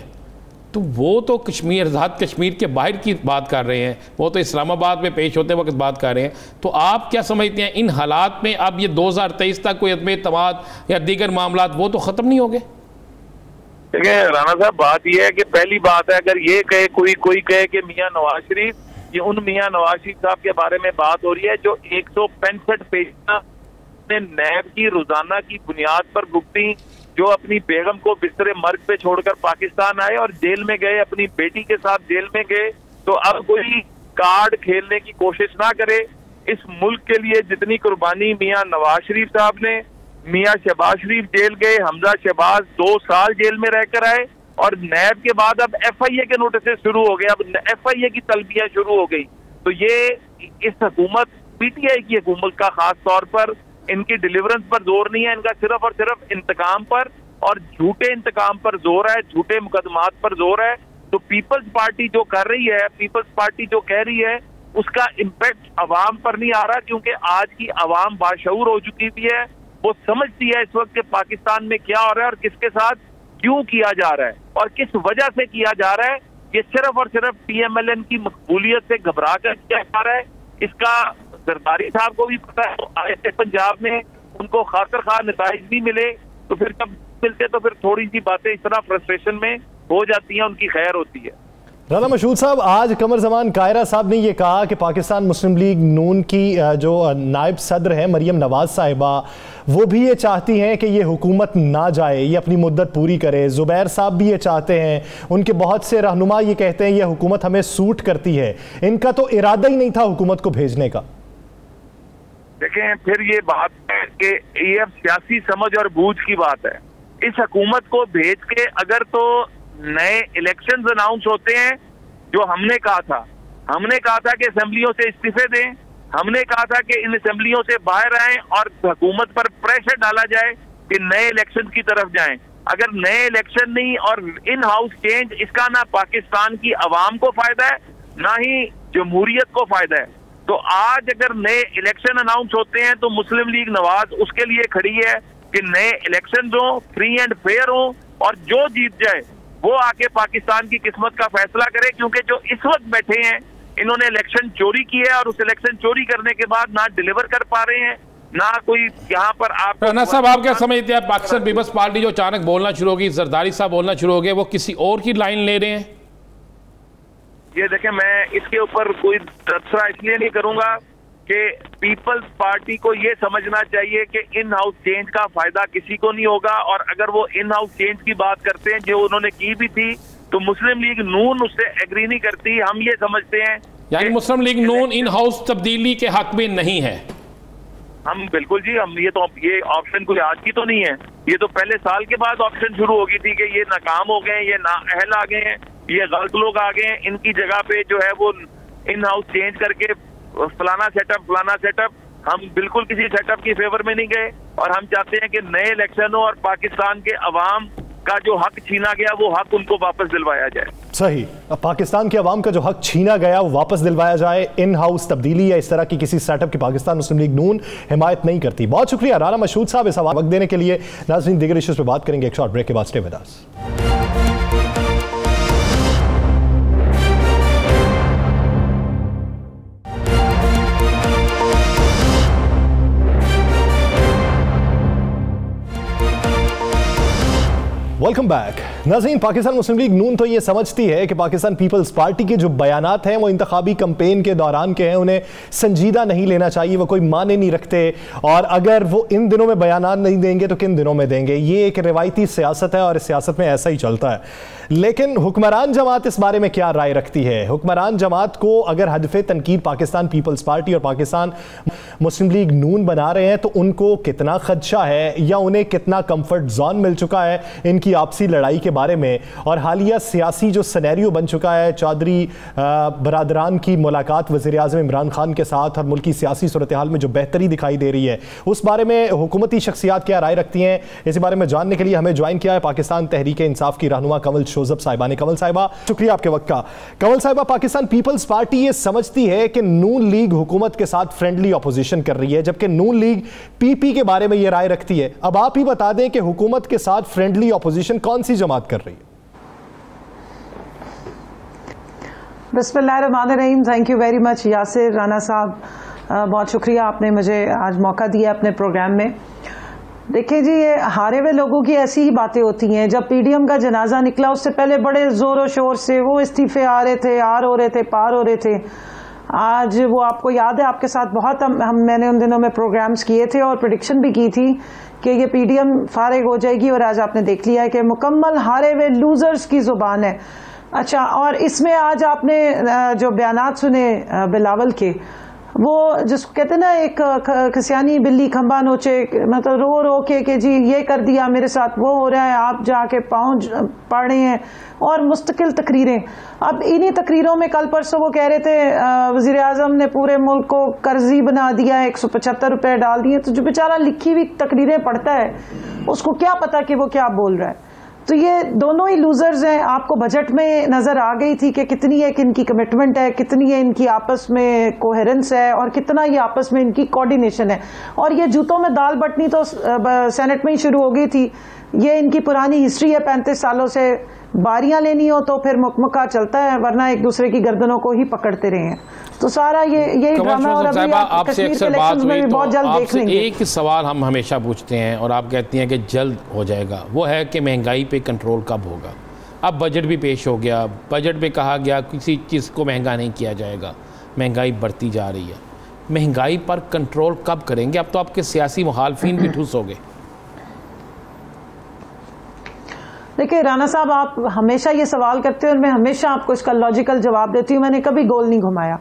S3: तो वो तो कश्मीर, आज़ाद कश्मीर के बाहर की बात कर रहे हैं, वो तो इस्लामाबाद में पेश होते वक्त बात कर रहे हैं। तो आप क्या समझते हैं इन हालात में अब ये 2023 तक कोई अदम एतमाद या दीगर मामला वो तो ख़त्म नहीं हो गए?
S4: देखिए राना साहब, बात यह है कि पहली बात है, अगर ये कहे कोई कहे कि मियां नवाज शरीफ, ये उन मियां नवाज शरीफ साहब के बारे में बात हो रही है जो 165 पेज ने नैब की रोजाना की बुनियाद पर भुगती, जो अपनी बेगम को बिस्तरे मर्ग पे छोड़कर पाकिस्तान आए और जेल में गए, अपनी बेटी के साथ जेल में गए। तो अब कोई कार्ड खेलने की कोशिश ना करे। इस मुल्क के लिए जितनी कुर्बानी मियां नवाज शरीफ साहब ने, मियां शहबाज शरीफ जेल गए, हमजा शहबाज 2 साल जेल में रहकर आए और नैब के बाद अब एफआईए के नोटिस शुरू हो गए, अब एफआईए की तलबियां शुरू हो गई। तो ये इस हुकूमत, पीटीआई की हुकूमत का खास तौर पर इनकी डिलीवरेंस पर जोर नहीं है, इनका सिर्फ और सिर्फ इंतकाम पर और झूठे इंतकाम पर जोर है, झूठे मुकदमात पर जोर है। तो पीपल्स पार्टी जो कर रही है, पीपल्स पार्टी जो कह रही है, उसका इम्पैक्ट अवाम पर नहीं आ रहा, क्योंकि आज की अवाम बाशऊर हो चुकी भी है। वो समझती है इस वक्त कि पाकिस्तान में क्या हो रहा है और किसके साथ क्यों किया जा रहा है और किस वजह से किया जा रहा है। ये सिर्फ और सिर्फ पीएमएलएन की मकबूलियत से घबरा कर किया जा रहा है। इसका जरदारी साहब को भी पता है। आए थे पंजाब में, उनको खातिर खा नताइज भी मिले, तो फिर जब मिलते तो फिर थोड़ी सी बातें इस तरह फ्रस्ट्रेशन में हो जाती हैं, उनकी खैर होती है।
S1: राना मशहूद साहब, आज कमर जमान कायरा साहब ने यह कहा कि पाकिस्तान मुस्लिम लीग नून की जो नायब सदर हैं मरियम नवाज साहिबा, वो भी ये चाहती हैं कि ये हुकूमत ना जाए, ये अपनी मुद्दत पूरी करे। जुबैर साहब भी ये चाहते हैं, उनके बहुत से रहनुमा ये कहते हैं ये हुकूमत हमें सूट करती है। इनका तो इरादा ही नहीं था हुकूमत को भेजने का।
S4: देखें, फिर ये बात है कि ये सियासी समझ और बूझ की बात है। इस हुकूमत को भेज के अगर तो नए इलेक्शंस अनाउंस होते हैं, जो हमने कहा था कि असेंबलियों से इस्तीफे दें, हमने कहा था कि इन असेंबलियों से बाहर आएं और हुकूमत पर प्रेशर डाला जाए कि नए इलेक्शन की तरफ जाएं। अगर नए इलेक्शन नहीं और इन हाउस चेंज, इसका ना पाकिस्तान की अवाम को फायदा है ना ही जमहूरियत को फायदा है। तो आज अगर नए इलेक्शन अनाउंस होते हैं तो मुस्लिम लीग नवाज उसके लिए खड़ी है कि नए इलेक्शन हो, फ्री एंड फेयर हो, और जो जीत जाए वो आके पाकिस्तान की किस्मत का फैसला करे। क्योंकि जो इस वक्त बैठे हैं, इन्होंने इलेक्शन चोरी की है और उस इलेक्शन चोरी करने के बाद ना डिलीवर कर पा रहे हैं, ना कोई यहाँ पर आप।
S3: राना साहब, आप क्या समझते हैं पाकिस्तान पीपल्स पार्टी जो अचानक बोलना शुरू होगी, जरदारी साहब बोलना शुरू हो गए, वो किसी और की लाइन ले रहे हैं?
S4: ये देखें, मैं इसके ऊपर कोई तबसरा इसलिए नहीं करूंगा कि पीपल्स पार्टी को ये समझना चाहिए कि इन हाउस चेंज का फायदा किसी को नहीं होगा। और अगर वो इन हाउस चेंज की बात करते हैं, जो उन्होंने की भी थी, तो मुस्लिम लीग नून उससे एग्री नहीं करती। हम ये समझते हैं
S3: यानी मुस्लिम लीग नून इन हाउस तब्दीली के हक में नहीं है।
S4: हम बिल्कुल जी, हम ये ऑप्शन कोई आज की तो नहीं है, ये तो पहले साल के बाद ऑप्शन शुरू हो गई थी कि ये नाकाम हो गए, ये नाअहल आ गए हैं, ये गलत लोग आ गए हैं, इनकी जगह पे जो है वो इन हाउस चेंज करके फलाना सेटअप। हम बिल्कुल किसी सेटअप की फेवर में नहीं गए और हम चाहते हैं कि नए इलेक्शन हो और पाकिस्तान के अवाम का जो हक छीना गया वो हक उनको वापस दिलवाया जाए।
S1: सही, पाकिस्तान के अवाम का जो हक छीना गया वो वापस दिलवाया जाए। इन हाउस तब्दीली या इस तरह की किसी सेटअप की पाकिस्तान मुस्लिम लीग नून हिमायत नहीं करती। बहुत शुक्रिया राना मशहूद साहब इस वक्त देने के लिए। नाज़रीन, दीगर इश्यूज पे बात करेंगे एक शॉर्ट ब्रेक के बाद। Stay with us. Welcome back. नाज़रीन, पाकिस्तान मुस्लिम लीग नून तो ये समझती है कि पाकिस्तान पीपल्स पार्टी के जो बयानात हैं वो इंतखाबी कैंपेन के दौरान के हैं, उन्हें संजीदा नहीं लेना चाहिए, वो कोई माने नहीं रखते, और अगर वो इन दिनों में बयानात नहीं देंगे तो किन दिनों में देंगे। ये एक रिवायती सियासत है और इस सियासत में ऐसा ही चलता है। लेकिन हुक्मरान जमात इस बारे में क्या राय रखती है? हुक्मरान जमात को अगर हदफ़े तनकीद पाकिस्तान पीपल्स पार्टी और पाकिस्तान मुस्लिम लीग नून बना रहे हैं तो उनको कितना खदशा है या उन्हें कितना कंफर्ट जोन मिल चुका है इनकी आपसी लड़ाई के बारे में? और हालिया सियासी जो सिनेरियो बन चुका है, चौधरी बरादरान की मुलाकात वज़ीर आज़म इमरान खान के साथ और मुल्की सियासी सूरत हाल में जो बेहतरी दिखाई दे रही है, उस बारे में हुकूमती शख्सियात क्या राय रखती हैं? इस बारे में जानने के लिए हमें ज्वाइन किया है पाकिस्तान तहरीक इंसाफ की रहनुमा कंवल शोजब साहिबा ने। कंवल साहिबा, शुक्रिया आपके वक्त का। कंवल साहिबा, पाकिस्तान पीपल्स पार्टी ये समझती है कि नून लीग हुकूमत के साथ फ्रेंडली ऑपोजिशन कर रही है, जबकि नून लीग पीपी के बारे में ये राय रखती है। अब आप ही बता दें कि हुकूमत के साथ फ्रेंडली ऑपोजिशन कौन सी जमात कर रही है?
S5: बिस्मिल्लाहिर्रहमानिर्रहीम। Thank you very much Yasir Rana साहब, बहुत शुक्रिया आपने मुझे आज मौका दिया अपने प्रोग्राम में। देखिए जी, ये हारे हुए लोगों की ऐसी ही बातें होती हैं। जब पीडीएम का जनाजा निकला उससे पहले बड़े जोरों शोर से वो इस्तीफे आ रहे थे, आर हो रहे थे, पार हो रहे थे। आज वो आपको याद है, आपके साथ बहुत मैंने उन दिनों में प्रोग्राम्स किए थे और प्रेडिक्शन भी की थी कि ये पीडीएम फारिग हो जाएगी, और आज आपने देख लिया है कि मुकम्मल हारे हुए लूजर्स की जुबान है। अच्छा, और इसमें आज आपने जो बयानात सुने बिलावल के, वो जिसको कहते ना एक खसियानी बिल्ली खंबा नोचे, मतलब रो रो के कि जी ये कर दिया मेरे साथ, वो हो रहा है, आप जाके पाँव पड़ रहे हैं, और मुस्तकिल तकरीरें। अब इन्हीं तकरीरों में कल परसों वो कह रहे थे वज़ीर आज़म ने पूरे मुल्क को कर्जी बना दिया, 175 रुपए डाल दिए। तो जो बेचारा लिखी हुई तकरीरें पढ़ता है उसको क्या पता कि वो क्या बोल रहा है। तो ये दोनों ही लूजर्स हैं। आपको बजट में नजर आ गई थी कि कितनी एक इनकी कमिटमेंट है, कितनी है इनकी आपस में कोहेरेंस है, और कितना ये आपस में इनकी कोऑर्डिनेशन है। और ये जूतों में दाल बटनी तो सेनेट में ही शुरू हो गई थी। ये इनकी पुरानी हिस्ट्री है, 35 सालों से बारियां लेनी हो तो फिर मुकमुका चलता है, वरना एक दूसरे की गर्दनों को ही पकड़ते रहे हैं। तो सारा यही ड्रामा। और अभी
S3: आपसे अक्सर बात हुई तो
S5: बहुत जल्द देख लेंगे।
S3: एक सवाल हम हमेशा पूछते हैं और आप कहती हैं कि जल्द हो जाएगा, वो है कि महंगाई पे कंट्रोल कब होगा? अब बजट भी पेश हो गया, बजट में कहा गया किसी चीज़ को महंगा नहीं किया जाएगा, महंगाई बढ़ती जा रही है। महंगाई पर कंट्रोल कब करेंगे? अब तो आपके सियासी मुखालफिन भी ठूस हो गए।
S5: देखिए राना साहब, आप हमेशा ये सवाल करते हैं और मैं हमेशा आपको इसका लॉजिकल जवाब देती हूँ। मैंने कभी गोल नहीं घुमाया।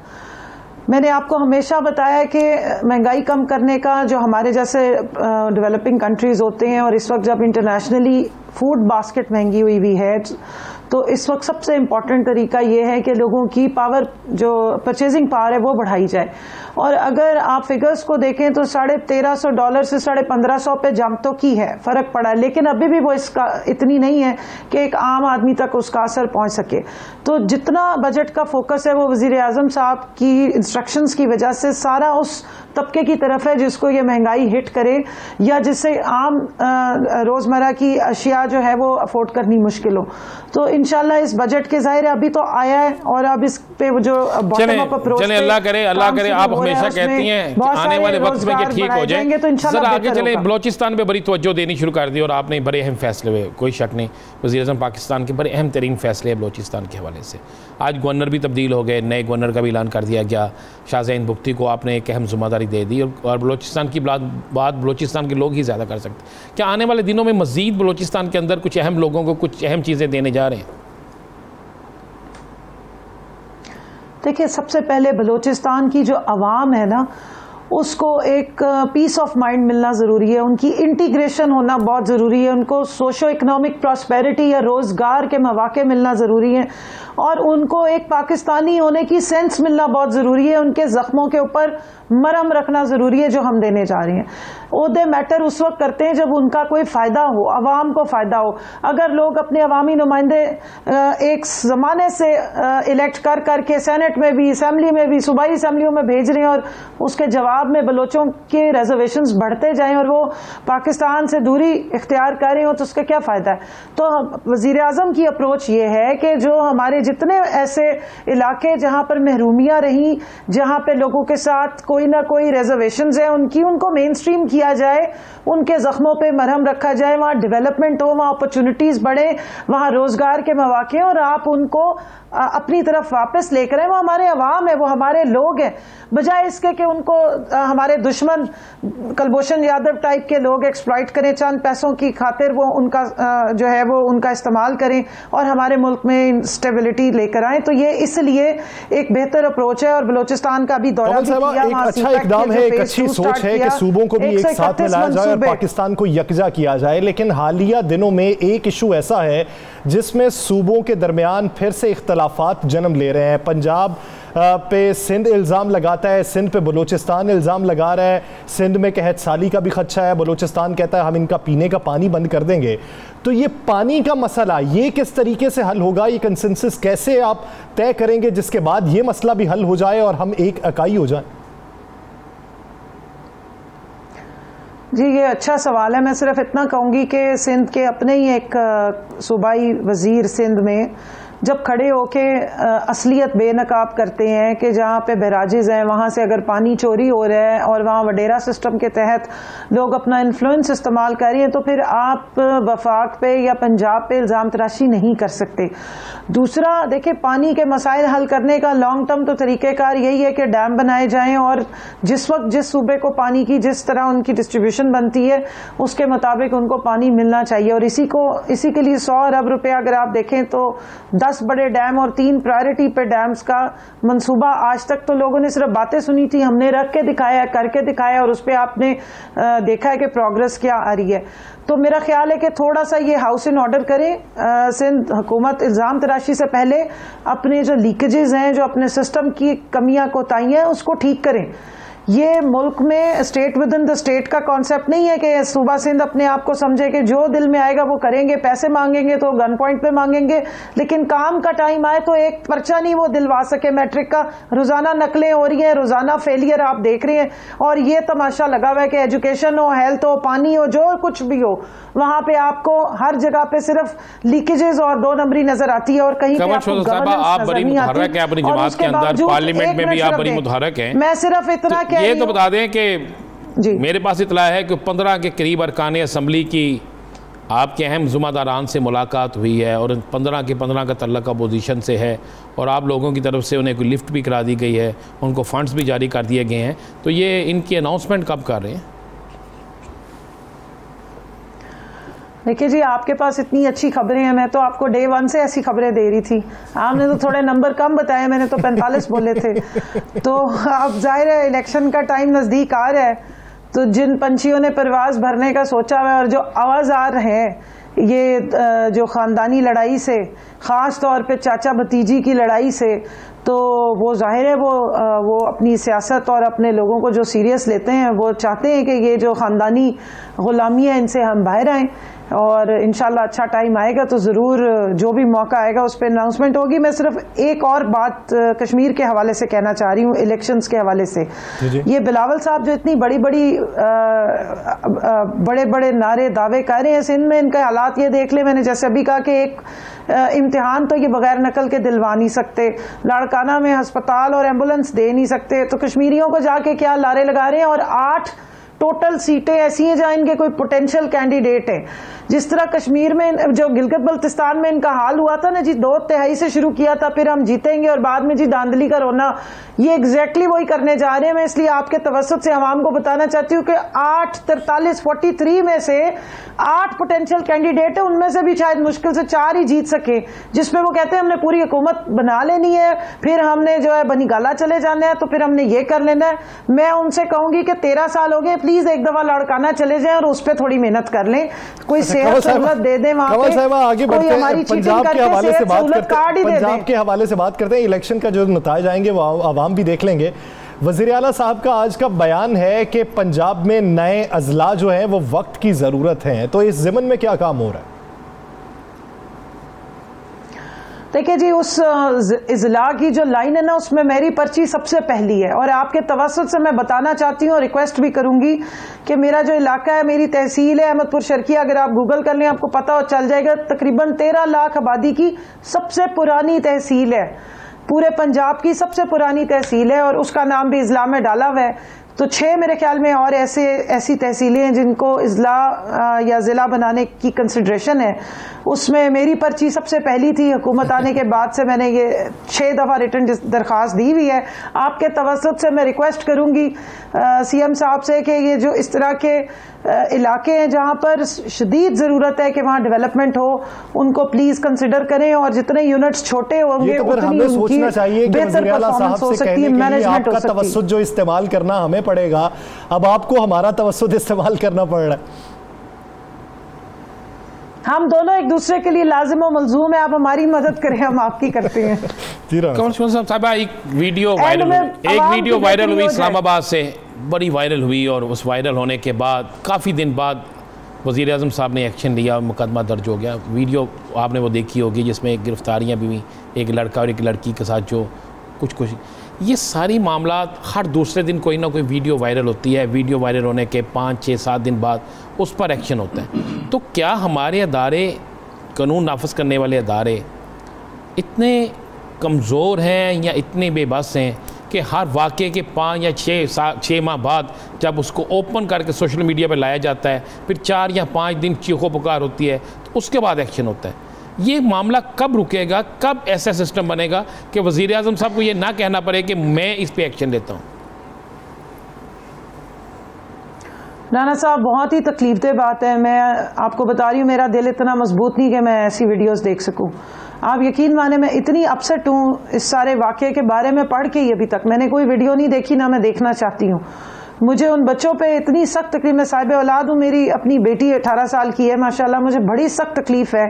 S5: मैंने आपको हमेशा बताया कि महंगाई कम करने का जो हमारे जैसे डेवलपिंग कंट्रीज होते हैं, और इस वक्त जब इंटरनेशनली फूड बास्केट महंगी हुई है, तो इस वक्त सबसे इम्पॉर्टेंट तरीका ये है कि लोगों की पावर, जो परचेजिंग पावर है, वो बढ़ाई जाए। और अगर आप फिगर्स को देखें तो $1350 से $1550 पे जंप तो की है, फर्क पड़ा है, लेकिन अभी भी वो इसका इतनी नहीं है कि एक आम आदमी तक उसका असर पहुंच सके। तो जितना बजट का फोकस है वो वजीर आजम साहब की इंस्ट्रक्शंस की वजह से सारा उस तबके की तरफ है जिसको ये महंगाई हिट करे, या जिससे आम रोजमर्रा की अशिया जो है वो अफोर्ड करनी मुश्किल हो। तो इंशाल्लाह इस बजट के जाहिर है अभी तो आया है, और अब इस पे जो बॉटम अप अप्रोच,
S3: चले अल्लाह करे आप हमेशा कहती हैं कि आने वाले वक्त में ये ठीक हो जाएंगे, तो इंशाल्लाह आगे चले। बलोचिस्तान पे बड़ी तवज्जो देनी शुरू कर दी और आपने बड़े अहम फैसले हुए, कोई शक नहीं, वज़ीर आज़म पाकिस्तान के बड़े अहम तरीन फैसले हैं बलोचिस्तान के हवाले से। आज गवर्नर भी तब्दील हो गए, नए गवर्नर का भी ऐलान कर दिया गया, शाहज़ैन बुख्ती को आपने एक अहम जिम्मेदारी दे दी, और बलोचिस्तान की बात बलोचिस्तान के लोग ही ज़्यादा कर सकते। क्या आने वाले दिनों में मज़ीद बलोचिस्तान के अंदर कुछ अहम लोगों को कुछ अहम चीज़ें देने जा रहे हैं?
S5: देखिए, सबसे पहले बलोचिस्तान की जो अवाम है ना, उसको एक पीस ऑफ माइंड मिलना ज़रूरी है, उनकी इंटीग्रेशन होना बहुत ज़रूरी है, उनको सोशो इकोनॉमिक प्रॉस्पेरिटी या रोज़गार के मौके मिलना ज़रूरी है, और उनको एक पाकिस्तानी होने की सेंस मिलना बहुत ज़रूरी है। उनके ज़ख्मों के ऊपर मरहम रखना ज़रूरी है जो हम देने जा रहे हैं। ओहदे मैटर उस वक्त करते हैं जब उनका कोई फ़ायदा हो, अवाम को फ़ायदा हो। अगर लोग अपने अवामी नुमाइंदे एक ज़माने से इलेक्ट कर करके सेनेट में भी, असम्बली में भी, सूबाई असम्बलियों में भेज रहे हैं, और उसके जवाब में बलोचों के रिजर्वेशंस बढ़ते जाएं और वो पाकिस्तान से दूरी इख्तियार कर रहे हो, तो उसका क्या फ़ायदा है? तो वज़ीर आज़म की अप्रोच ये है कि जो हमारे जितने ऐसे इलाके जहाँ पर महरूमियाँ रहीं, जहाँ पे लोगों के साथ कोई ना कोई रिजर्वेशंस है, उनको मेन स्ट्रीम किया जाए, उनके जख्मों पे मरहम रखा जाए, वहाँ डेवलपमेंट हो, वहाँ अपॉर्चुनिटीज बढ़े, वहाँ रोजगार के मौके, और आप उनको अपनी तरफ वापस लेकर आए। वो हमारे अवाम है, वो हमारे लोग हैं, बजाय इसके कि उनको हमारे दुश्मन कुलभूषण यादव टाइप के लोग एक्सप्लॉइट करें, चंद पैसों की खातिर वो उनका जो है वो उनका इस्तेमाल करें और हमारे मुल्क में स्टेबिलिटी लेकर आए। तो ये इसलिए एक बेहतर अप्रोच है, और बलोचिस्तान का भी दौरा भी किया,
S1: एक अच्छा इकदाम है, एक अच्छी सोच है कि सूबों को भी एक साथ मिलाया जाए और पाकिस्तान को यकजा किया जाए। लेकिन हालिया दिनों में एक इशू ऐसा है जिसमें सूबों के दरमियान फिर से इख्तलाफात जन्म ले रहे हैं। पंजाब पे सिंध इल्ज़ाम लगाता है, सिंध पे बलूचिस्तान इल्ज़ाम लगा रहा है, सिंध में कहत साली का भी खदशा है, बलूचिस्तान कहता है हम इनका पीने का पानी बंद कर देंगे। तो ये पानी का मसला, ये किस तरीके से हल होगा? ये कंसेंसस कैसे आप तय करेंगे जिसके बाद ये मसला भी हल हो जाए और हम एक इकाई हो जाए?
S5: जी, ये अच्छा सवाल है। मैं सिर्फ इतना कहूँगी कि सिंध के अपने ही एक सूबाई वजीर सिंध में जब खड़े होके असलियत बेनकाब करते हैं कि जहाँ पे बैराजेज हैं वहाँ से अगर पानी चोरी हो रहा है और वहाँ वडेरा सिस्टम के तहत लोग अपना इन्फ्लुएंस इस्तेमाल कर रहे हैं, तो फिर आप वफाक पे या पंजाब पे इल्ज़ाम तराशी नहीं कर सकते। दूसरा, देखिए, पानी के मसाइल हल करने का लॉन्ग टर्म तो तरीक़ेकार यही है कि डैम बनाए जाएं और जिस वक्त जिस सूबे को पानी की जिस तरह उनकी डिस्ट्रीब्यूशन बनती है उसके मुताबिक उनको पानी मिलना चाहिए। और इसी के लिए 100 अरब रुपये अगर आप देखें तो 10 बड़े डैम और 3 प्रायोरिटी पे डैम्स का मंसूबा, आज तक तो लोगों ने सिर्फ बातें सुनी थी, हमने रख के दिखाया, करके दिखाया, और उस पर आपने देखा है कि प्रोग्रेस क्या आ रही है। तो मेरा ख्याल है कि थोड़ा सा ये हाउस इन ऑर्डर करें। सिंध हुकूमत इल्ज़ाम तराशी से पहले अपने जो लीकेजेस हैं, जो अपने सिस्टम की कमियां कोताहियां हैं, उसको ठीक करें। ये मुल्क में state with in the state का कॉन्सेप्ट नहीं है कि सूबा सिंध अपने आप को समझे कि जो दिल में आएगा वो करेंगे, पैसे मांगेंगे तो गन पॉइंट पे मांगेंगे, लेकिन काम का टाइम आए तो एक पर्चा नहीं वो दिलवा सके। मैट्रिक का रोजाना नकलें हो रही हैं, रोजाना फेलियर आप देख रहे हैं, और ये तमाशा लगा हुआ है कि एजुकेशन हो, हेल्थ हो, पानी हो, जो कुछ भी हो, वहां पे आपको हर जगह पे सिर्फ लीकेजेस और 2 नंबरी नजर आती है और कहीं पे आपको
S3: आप बड़ी मुतहर्रिक है अपनी जमात के अंदर, पार्लियामेंट में भी आप बड़ी मुतहर्रिक हैं।
S5: मैं सिर्फ इतना
S3: ये तो बता दें कि मेरे पास इतला है कि 15 के करीब अरकान असम्बली की आपके अहम ज़िम्मेदारान से मुलाकात हुई है और 15 के 15 का तल्लक अपोजिशन से है और आप लोगों की तरफ से उन्हें कोई लिफ्ट भी करा दी गई है, उनको फंड्स भी जारी कर दिए गए हैं, तो ये इनकी अनाउंसमेंट कब कर रहे हैं?
S5: देखिए जी, आपके पास इतनी अच्छी खबरें हैं, मैं तो आपको डे 1 से ऐसी खबरें दे रही थी। आपने तो थोड़े नंबर कम बताए, मैंने तो 45 बोले थे। तो अब जाहिर है इलेक्शन का टाइम नज़दीक आ रहा है, तो जिन पंछियों ने परवाज भरने का सोचा हुआ और जो आवाज़ आ रहे हैं ये जो ख़ानदानी लड़ाई से, ख़ास तौर पे चाचा भतीजी की लड़ाई से, तो वो जाहिर है वो अपनी सियासत और अपने लोगों को जो सीरियस लेते हैं वो चाहते हैं कि ये जो ख़ानदानी ग़ुलामी है इनसे हम बाहर आएँ और इंशाल्लाह अच्छा टाइम आएगा तो ज़रूर जो भी मौका आएगा उस पर अनाउंसमेंट होगी। मैं सिर्फ एक और बात कश्मीर के हवाले से कहना चाह रही हूँ, इलेक्शंस के हवाले से। ये बिलावल साहब जो इतनी बड़ी बड़े बड़े नारे दावे कर रहे हैं, सिंध में इनके हालात ये देख ले। मैंने जैसे अभी कहा कि एक इम्तिहान तो ये बगैर नकल के दिलवा नहीं सकते, लाड़काना में अस्पताल और एम्बुलेंस दे नहीं सकते, तो कश्मीरियों को जाके क्या लारे लगा रहे हैं। और 8 टोटल सीटें ऐसी हैं जहां इनके कोई पोटेंशियल कैंडिडेट है। जिस तरह कश्मीर में जो गिलगित बल्तिस्तान में इनका हाल हुआ था ना जी, 2/3 से शुरू किया था, फिर हम जीतेंगे और बाद में जी धांधली का रोना, ये एग्जैक्टली वही करने जा रहे हैं। मैं इसलिए आपके तवज्जुह से आवाम को बताना चाहती हूँ कि 43 में से 8 पोटेंशियल कैंडिडेट है, उनमें से भी शायद मुश्किल से 4 ही जीत सके, जिसमें वो कहते हैं हमने पूरी हुकूमत बना लेनी है, फिर हमने जो है बनीगाला चले जाना है, तो फिर हमने ये कर लेना है। मैं उनसे कहूंगी कि 13 साल हो गए, प्लीज एक दफा लाड़काना चले जाएं और उस पर थोड़ी मेहनत कर लें, कोई सेहत सहूलत दे दें वहां पे,
S1: आगे
S5: कोई हमारी
S1: पंजाब के हवाले से बात करते हैं।
S5: पंजाब
S1: के हवाले से बात करते हैं, इलेक्शन का जो नतीजे आएंगे वो आवाम भी देख लेंगे। वज़ीर आला साहब का आज का बयान है कि पंजाब में नए अजला जो है वो वक्त की जरूरत है, तो इस ज़िमन में क्या काम हो रहा है?
S5: देखिए जी, उस इजला की जो लाइन है ना, उसमें मेरी पर्ची सबसे पहली है और आपके तवज्जुह से मैं बताना चाहती हूँ और रिक्वेस्ट भी करूंगी कि मेरा जो इलाका है, मेरी तहसील है अहमदपुर शर्किया, अगर आप गूगल कर लें आपको पता हो चल जाएगा, तकरीबन 13 लाख आबादी की सबसे पुरानी तहसील है, पूरे पंजाब की सबसे पुरानी तहसील है और उसका नाम भी इजला में डाला हुआ है। तो 6 मेरे ख्याल में और ऐसी तहसीलें हैं जिनको इजला या ज़िला बनाने की कंसिडरेशन है, उसमें मेरी पर्ची सबसे पहली थी। हुकूमत आने के बाद से मैंने ये 6 दफ़ा रिटर्न दरख्वास्त दी हुई है। आपके तवज्जुह से मैं रिक्वेस्ट करूंगी सीएम साहब से कि ये जो इस तरह के इलाके हैं जहां पर शदीद ज़रूरत है कि वहां डेवलपमेंट हो, उनको प्लीज़ कंसिडर करें और जितने यूनिट्स छोटे होंगे उतनी उनकी बेहतर परफॉर्मेंस हो सकती है, मैनेजमेंट हो सकती है।
S1: तवज्जुह जो इस्तेमाल करना हमें पड़ेगा, अब आपको हमारा तवज्जुह इस्तेमाल करना पड़ रहा है।
S5: हम दोनों एक दूसरे के लिए लाजिम और मलजूम है, आप हमारी मदद करें, हम आपकी करते हैं।
S3: एक वीडियो वायरल हुई इस्लामाबाद से, बड़ी वायरल हुई और उस वायरल होने के बाद काफ़ी दिन बाद वज़ीर आज़म साहब ने एक्शन लिया, मुकदमा दर्ज हो गया। वीडियो आपने वो देखी होगी जिसमें गिरफ्तारियाँ भी हुई, एक लड़का और एक लड़की के साथ जो कुछ ये सारी मामलात हर दूसरे दिन कोई ना कोई वीडियो वायरल होती है। वीडियो वायरल होने के 5, 6, 7 दिन बाद उस पर एक्शन होता है। तो क्या हमारे अदारे, कानून नाफिज करने वाले अदारे इतने कमज़ोर हैं या इतने बेबस हैं कि हर वाक़े के 5 या 6 माह बाद जब उसको ओपन करके सोशल मीडिया पर लाया जाता है, फिर 4 या 5 दिन चीखो पुकार होती है, तो उसके बाद एक्शन होता है? ये मामला कब रुकेगा, कब ऐसा सिस्टम बनेगा कि वज़ीर आज़म साहब को ये ना कहना पड़े कि मैं इस पे एक्शन लेता हूँ?
S5: राना साहब, बहुत ही तकलीफदेह बात है। मैं आपको बता रही हूँ, मेरा दिल इतना मजबूत नहीं कि मैं ऐसी वीडियोस देख सकूँ। आप यकीन माने मैं इतनी अपसेट हूँ इस सारे वाक़े के बारे में पढ़ के ही, अभी तक मैंने कोई वीडियो नहीं देखी, ना मैं देखना चाहती हूँ। मुझे उन बच्चों पे इतनी सख्त तकलीफ, मैं साहिब औलाद हूँ, मेरी अपनी बेटी 18 साल की है माशाल्लाह, मुझे बड़ी सख्त तकलीफ है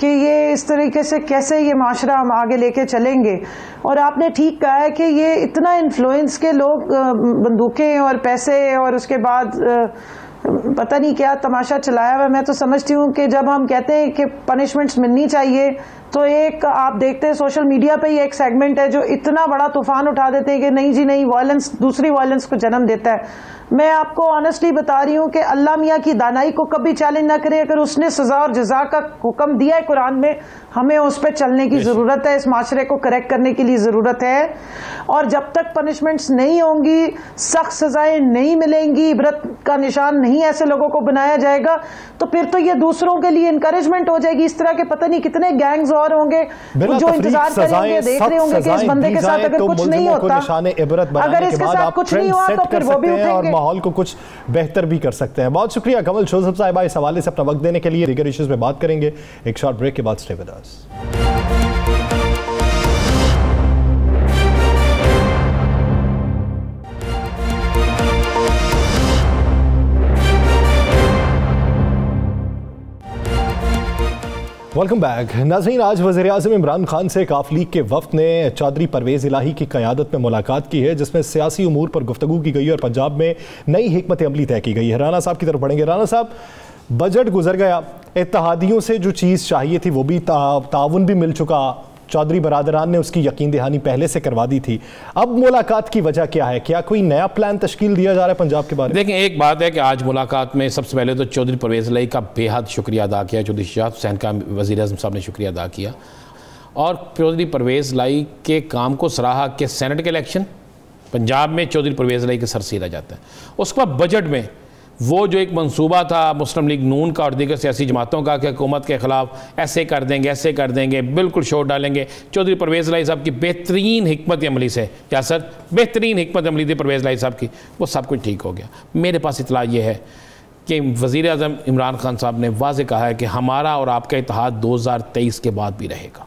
S5: कि ये इस तरीके से कैसे ये माशरा हम आगे लेके चलेंगे। और आपने ठीक कहा है कि ये इतना इन्फ्लुएंस के लोग, बंदूकें और पैसे और उसके बाद पता नहीं क्या तमाशा चलाया हुआ। मैं तो समझती हूँ कि जब हम कहते हैं कि पनिशमेंट्स मिलनी चाहिए तो एक आप देखते हैं सोशल मीडिया पे ही एक सेगमेंट है जो इतना बड़ा तूफान उठा देते हैं कि नहीं जी नहीं, वायलेंस दूसरी वायलेंस को जन्म देता है। मैं आपको ऑनेस्टली बता रही हूं कि अल्लाह मियाँ की दानाई को कभी चैलेंज ना करें। अगर उसने सजा और जजा का हुक्म दिया है कुरान में, हमें उस पर चलने की जरूरत है, इस माशरे को करेक्ट करने के लिए जरूरत है। और जब तक पनिशमेंट्स नहीं होंगी, सख्त सजाएं नहीं मिलेंगी, इबरत का निशान नहीं ऐसे लोगों को बनाया जाएगा, तो फिर तो ये दूसरों के लिए इंकरेजमेंट हो जाएगी। इस तरह के पता नहीं कितने गैंग्स और होंगे जो इंतजार करेंगे, देख रहे होंगे कि इस बंदे के साथ अगर कुछ नहीं होता, अगर इसके साथ कुछ नहीं हुआ तो फिर वो भी उठेंगे, माहौल
S1: को कुछ बेहतर भी कर सकते हैं। बहुत शुक्रिया कमल जोसेफ साहिबा इस हवाले से अपना वक्त देने के लिए। दीगर इश्यूज में बात करेंगे एक शॉर्ट ब्रेक के बाद। Stay with us. Welcome back. नाज़रीन, आज वज़ीर-ए-आज़म इमरान खान से काफ लीग के वफ़द ने चौधरी परवेज़ इलाही की क़यादत में मुलाकात की है, जिसमें सियासी उमूर पर गुफ्तगू की गई और पंजाब में नई हिकमत अमली तय की गई है। राना साहब की तरफ बढ़ेंगे। राना साहब, बजट गुजर गया, इत्तेहादियों से जो चीज़ चाहिए थी वो भी ताउन भी मिल चुका, चौधरी बरादरान ने उसकी यकीन दहानी पहले से करवा दी थी। अब मुलाकात की वजह क्या है? क्या कोई नया प्लान तश्कील दिया जा रहा है पंजाब के बारे में?
S3: देखें, एक बात है कि आज मुलाकात में सबसे पहले तो चौधरी परवेज़ इलाही का बेहद शुक्रिया अदा किया, चौधरी शहाब हुसैन का वज़ीर-ए-आज़म साहब ने शुक्रिया अदा किया, और चौधरी परवेज़ इलाही के काम को सराहा कि सेनेट के इलेक्शन पंजाब में चौधरी परवेज़ इलाही के सर सीधा जाता है। उसके बाद बजट में वो जो एक मंसूबा था मुस्लिम लीग नून का और दीगर सियासी जमातों का कि हुकूमत के ख़िलाफ़ ऐसे कर देंगे, ऐसे कर देंगे, बिल्कुल शोर डालेंगे, चौधरी परवेज़ इलाही साहब की बेहतरीन हिकमत अमली से, क्या सर बेहतरीन हिकमत अमली थी परवेज़ इलाही साहब की, वो सब कुछ ठीक हो गया। मेरे पास इतला ये है कि वज़ीर-ए-आज़म इमरान खान साहब ने वाज़ेह कहा है कि हमारा और आपका इत्तेहाद 2023 के बाद भी रहेगा,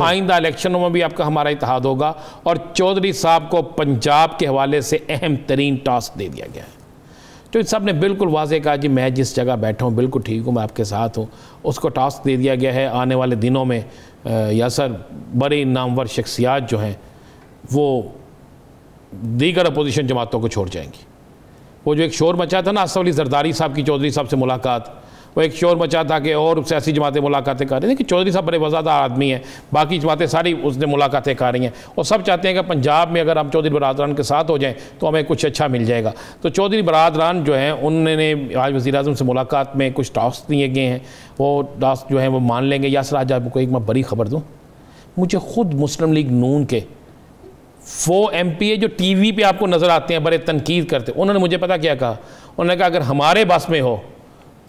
S3: आइंदा इलेक्शनों में भी आपका हमारा इत्तेहाद होगा, और चौधरी साहब को पंजाब के हवाले से अहम तरीन टास्क दे दिया गया है। तो इन सब ने बिल्कुल वाज़ेह कहा जी मैं जिस जगह बैठा हूँ बिल्कुल ठीक हूँ, मैं आपके साथ हूँ। उसको टास्क दे दिया गया है आने वाले दिनों में यासर बड़ी नामवर शख्सियात जो हैं वो दीगर अपोजिशन जमातों को छोड़ जाएंगी। वो जो एक शोर मचा था ना असफ अली जरदारी साहब की चौधरी साहब से मुलाकात, वो एक शोर मचा था कि और सियासी जमातें मुलाकातें कर रही हैं कि चौधरी साहब बड़े वज़ादार आदमी हैं, बाकी जमातें सारी उसने मुलाकातें कर रही हैं, और सब चाहते हैं कि पंजाब में अगर हम चौधरी बरादरान के साथ हो जाएं तो हमें कुछ अच्छा मिल जाएगा। तो चौधरी बरादरान जो हैं उन्होंने आज वज़ीर-ए-आज़म से मुलाकात में कुछ टास्क दिए गए हैं, वो टास्क जो हैं वो मान लेंगे। यासर, आज आपको एक मैं बड़ी खबर दूँ, मुझे ख़ुद मुस्लिम लीग नून के वो MPA जो TV पर आपको नज़र आते हैं बड़े तनकीद करते, उन्होंने मुझे पता क्या कहा, उन्होंने कहा अगर हमारे बस में हो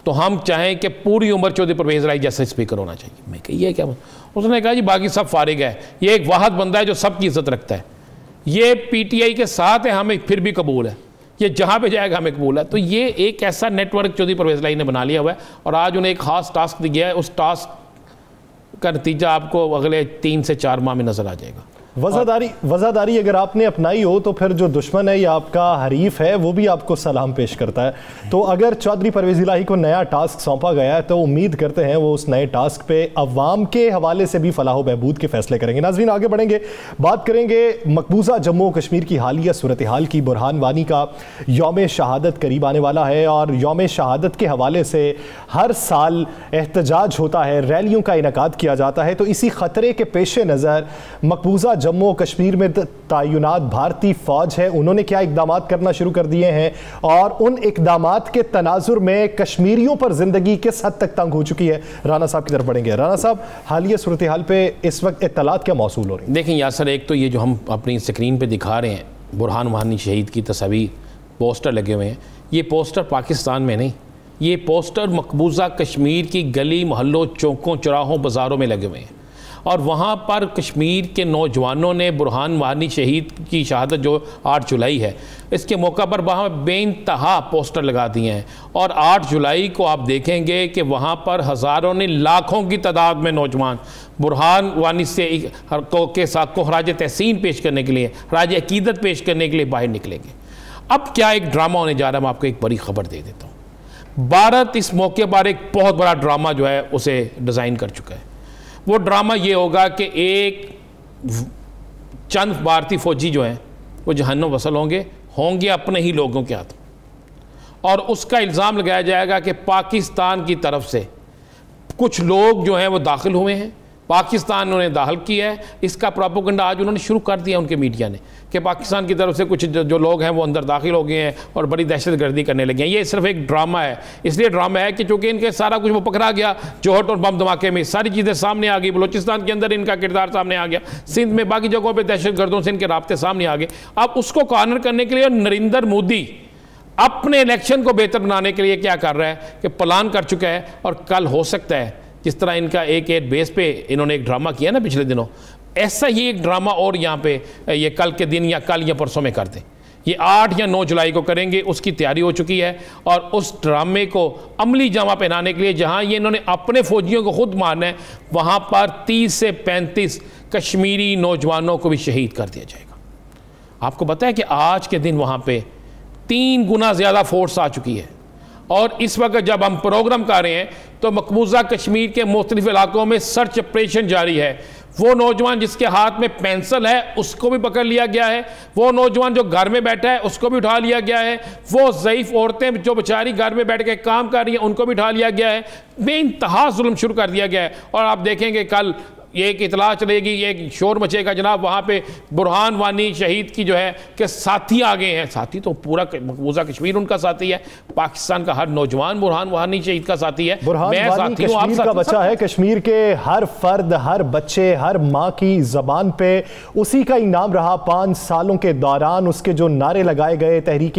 S3: तो हम चाहें कि पूरी उम्र चौधरी परवेज़ इलाही जैसा स्पीकर होना चाहिए। मैं कही है क्या? उसने कहा जी बाकी सब फारिग है, ये एक वाहद बंदा है जो सबकी इज्जत रखता है, ये PTI के साथ है, हमें फिर भी कबूल है, ये जहाँ पे जाएगा हमें कबूल है। तो ये एक ऐसा नेटवर्क चौधरी परवेज़ इलाही ने बना लिया हुआ है, और आज उन्हें एक ख़ास टास्क दिया है, उस टास्क का नतीजा आपको अगले 3 से 4 माह में नज़र आ जाएगा।
S1: वज़ादारी अगर आपने अपनाई हो तो फिर जो दुश्मन है या आपका हरीफ है वो भी आपको सलाम पेश करता है। तो अगर चौधरी परवेज़ इलाही को नया टास्क सौंपा गया है तो उम्मीद करते हैं वो उस नए टास्क पे अवाम के हवाले से भी फलाह बहबूद के फैसले करेंगे। नाज़रीन, आगे बढ़ेंगे, बात करेंगे मकबूजा जम्मू कश्मीर की हालिया सूरत हाल की। बुरहान वानी का यौम शहादत करीब आने वाला है, और यौम शहादत के हवाले से हर साल एहतजाज होता है, रैलियों का इनेकाद किया जाता है। तो इसी ख़तरे के पेश नज़र मकबूजा जम्मू कश्मीर में तैनात भारतीय फौज है, उन्होंने क्या इकदाम करना शुरू कर दिए हैं, और उन इकदाम के तनाजुर में कश्मीरियों पर जिंदगी किस हद तक तंग हो चुकी है। राना साहब की तरफ बढ़ेंगे। राना साहब, हालिया सूरत हाल पे इस वक्त इत्तलात क्या मौसूल हो रही है?
S3: देखें यासर, एक तो ये जो हम अपनी स्क्रीन पे दिखा रहे हैं बुरहान वानी शहीद की तस्वीर, पोस्टर लगे हुए हैं, ये पोस्टर पाकिस्तान में नहीं, ये पोस्टर मकबूजा कश्मीर की गली मोहल्लों चौकों चौराहों बाज़ारों में लगे हुए हैं, और वहाँ पर कश्मीर के नौजवानों ने बुरहान वानी शहीद की शहादत जो 8 जुलाई है, इसके मौका पर वहाँ बेइंतहा पोस्टर लगा दिए हैं। और 8 जुलाई को आप देखेंगे कि वहाँ पर हज़ारों ने लाखों की तादाद में नौजवान बुरहान वानी से के साथ को खराज तहसीन पेश करने के लिए, खराज अकीदत पेश करने के लिए बाहर निकलेंगे। अब क्या एक ड्रामा होने जा रहा है, मैं आपको एक बड़ी खबर दे देता हूँ। भारत इस मौके पर एक बहुत बड़ा ड्रामा जो है उसे डिज़ाइन कर चुका है। वो ड्रामा ये होगा कि एक चंद भारतीय फौजी जो हैं वो जहन्नुम वसल होंगे अपने ही लोगों के हाथ, और उसका इल्ज़ाम लगाया जाएगा कि पाकिस्तान की तरफ से कुछ लोग जो हैं वो दाखिल हुए हैं, पाकिस्तान उन्होंने दाखिल किया है। इसका प्रोपेगेंडा आज उन्होंने शुरू कर दिया उनके मीडिया ने कि पाकिस्तान की तरफ से कुछ जो लोग हैं वो अंदर दाखिल हो गए हैं और बड़ी दहशतगर्दी करने लगे हैं। ये सिर्फ एक ड्रामा है, इसलिए ड्रामा है कि चूंकि इनके सारा कुछ वो पकड़ा गया, जोहट और बम धमाके में सारी चीज़ें सामने आ गई, बलोचिस्तान के अंदर इनका किरदार सामने आ गया, सिंध में बाकी जगहों पर दहशतगर्दों से इनके राब्ते सामने आ गए। अब उसको कॉर्नर करने के लिए नरेंद्र मोदी अपने इलेक्शन को बेहतर बनाने के लिए क्या कर रहा है कि प्लान कर चुका है, और कल हो सकता है जिस तरह इनका एक बेस पे इन्होंने एक ड्रामा किया ना पिछले दिनों, ऐसा ही एक ड्रामा और यहाँ पे ये कल के दिन या कल या परसों में कर दें। ये 8 या 9 जुलाई को करेंगे, उसकी तैयारी हो चुकी है। और उस ड्रामे को अमली जामा पहनाने के लिए जहाँ ये इन्होंने अपने फौजियों को खुद मारना है, वहाँ पर 30 से 35 कश्मीरी नौजवानों को भी शहीद कर दिया जाएगा। आपको पता है कि आज के दिन वहाँ पर 3 गुना ज़्यादा फोर्स आ चुकी है। और इस वक्त जब हम प्रोग्राम कर रहे हैं तो मकबूजा कश्मीर के मुख्तलिफ इलाकों में सर्च ऑपरेशन जारी है। वो नौजवान जिसके हाथ में पेंसिल है उसको भी पकड़ लिया गया है, वो नौजवान जो घर में बैठा है उसको भी उठा लिया गया है, वो ज़ईफ़ औरतें जो बेचारी घर में बैठ के काम कर रही हैं उनको भी उठा लिया गया है। बेइंतहा जुल्म शुरू कर दिया गया है। और आप देखेंगे कल ये एक इतला चलेगी, ये शोर मचेगा जनाब, वहाँ पे बुरहान वानी शहीद की जो है कि साथी आ गए हैं। साथी तो पूरा मकबूजा कश्मीर उनका साथी है, पाकिस्तान का हर नौजवान बुरहान वानी शहीद का साथी है।
S1: बुरहान वानी कश्मीर का बच्चा है। कश्मीर के हर फर्द, हर बच्चे, हर माँ की जबान पे उसी का इनाम रहा। 5 सालों के दौरान उसके जो नारे लगाए गए, तहरीक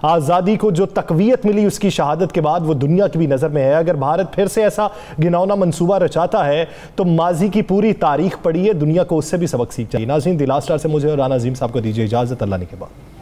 S1: आज़ादी को जो तकवीयत मिली उसकी शहादत के बाद, वो दुनिया की भी नज़र में है। अगर भारत फिर से ऐसा घिनौना मंसूबा रचाता है तो माजी की पूरी तारीख पड़ी है, दुनिया को उससे भी सबक सीख चाहिए। नाज़रीन, द लास्ट स्टार से मुझे और राना अजीम साहब को दीजिए इजाजत। अल्लाह ने के बाद।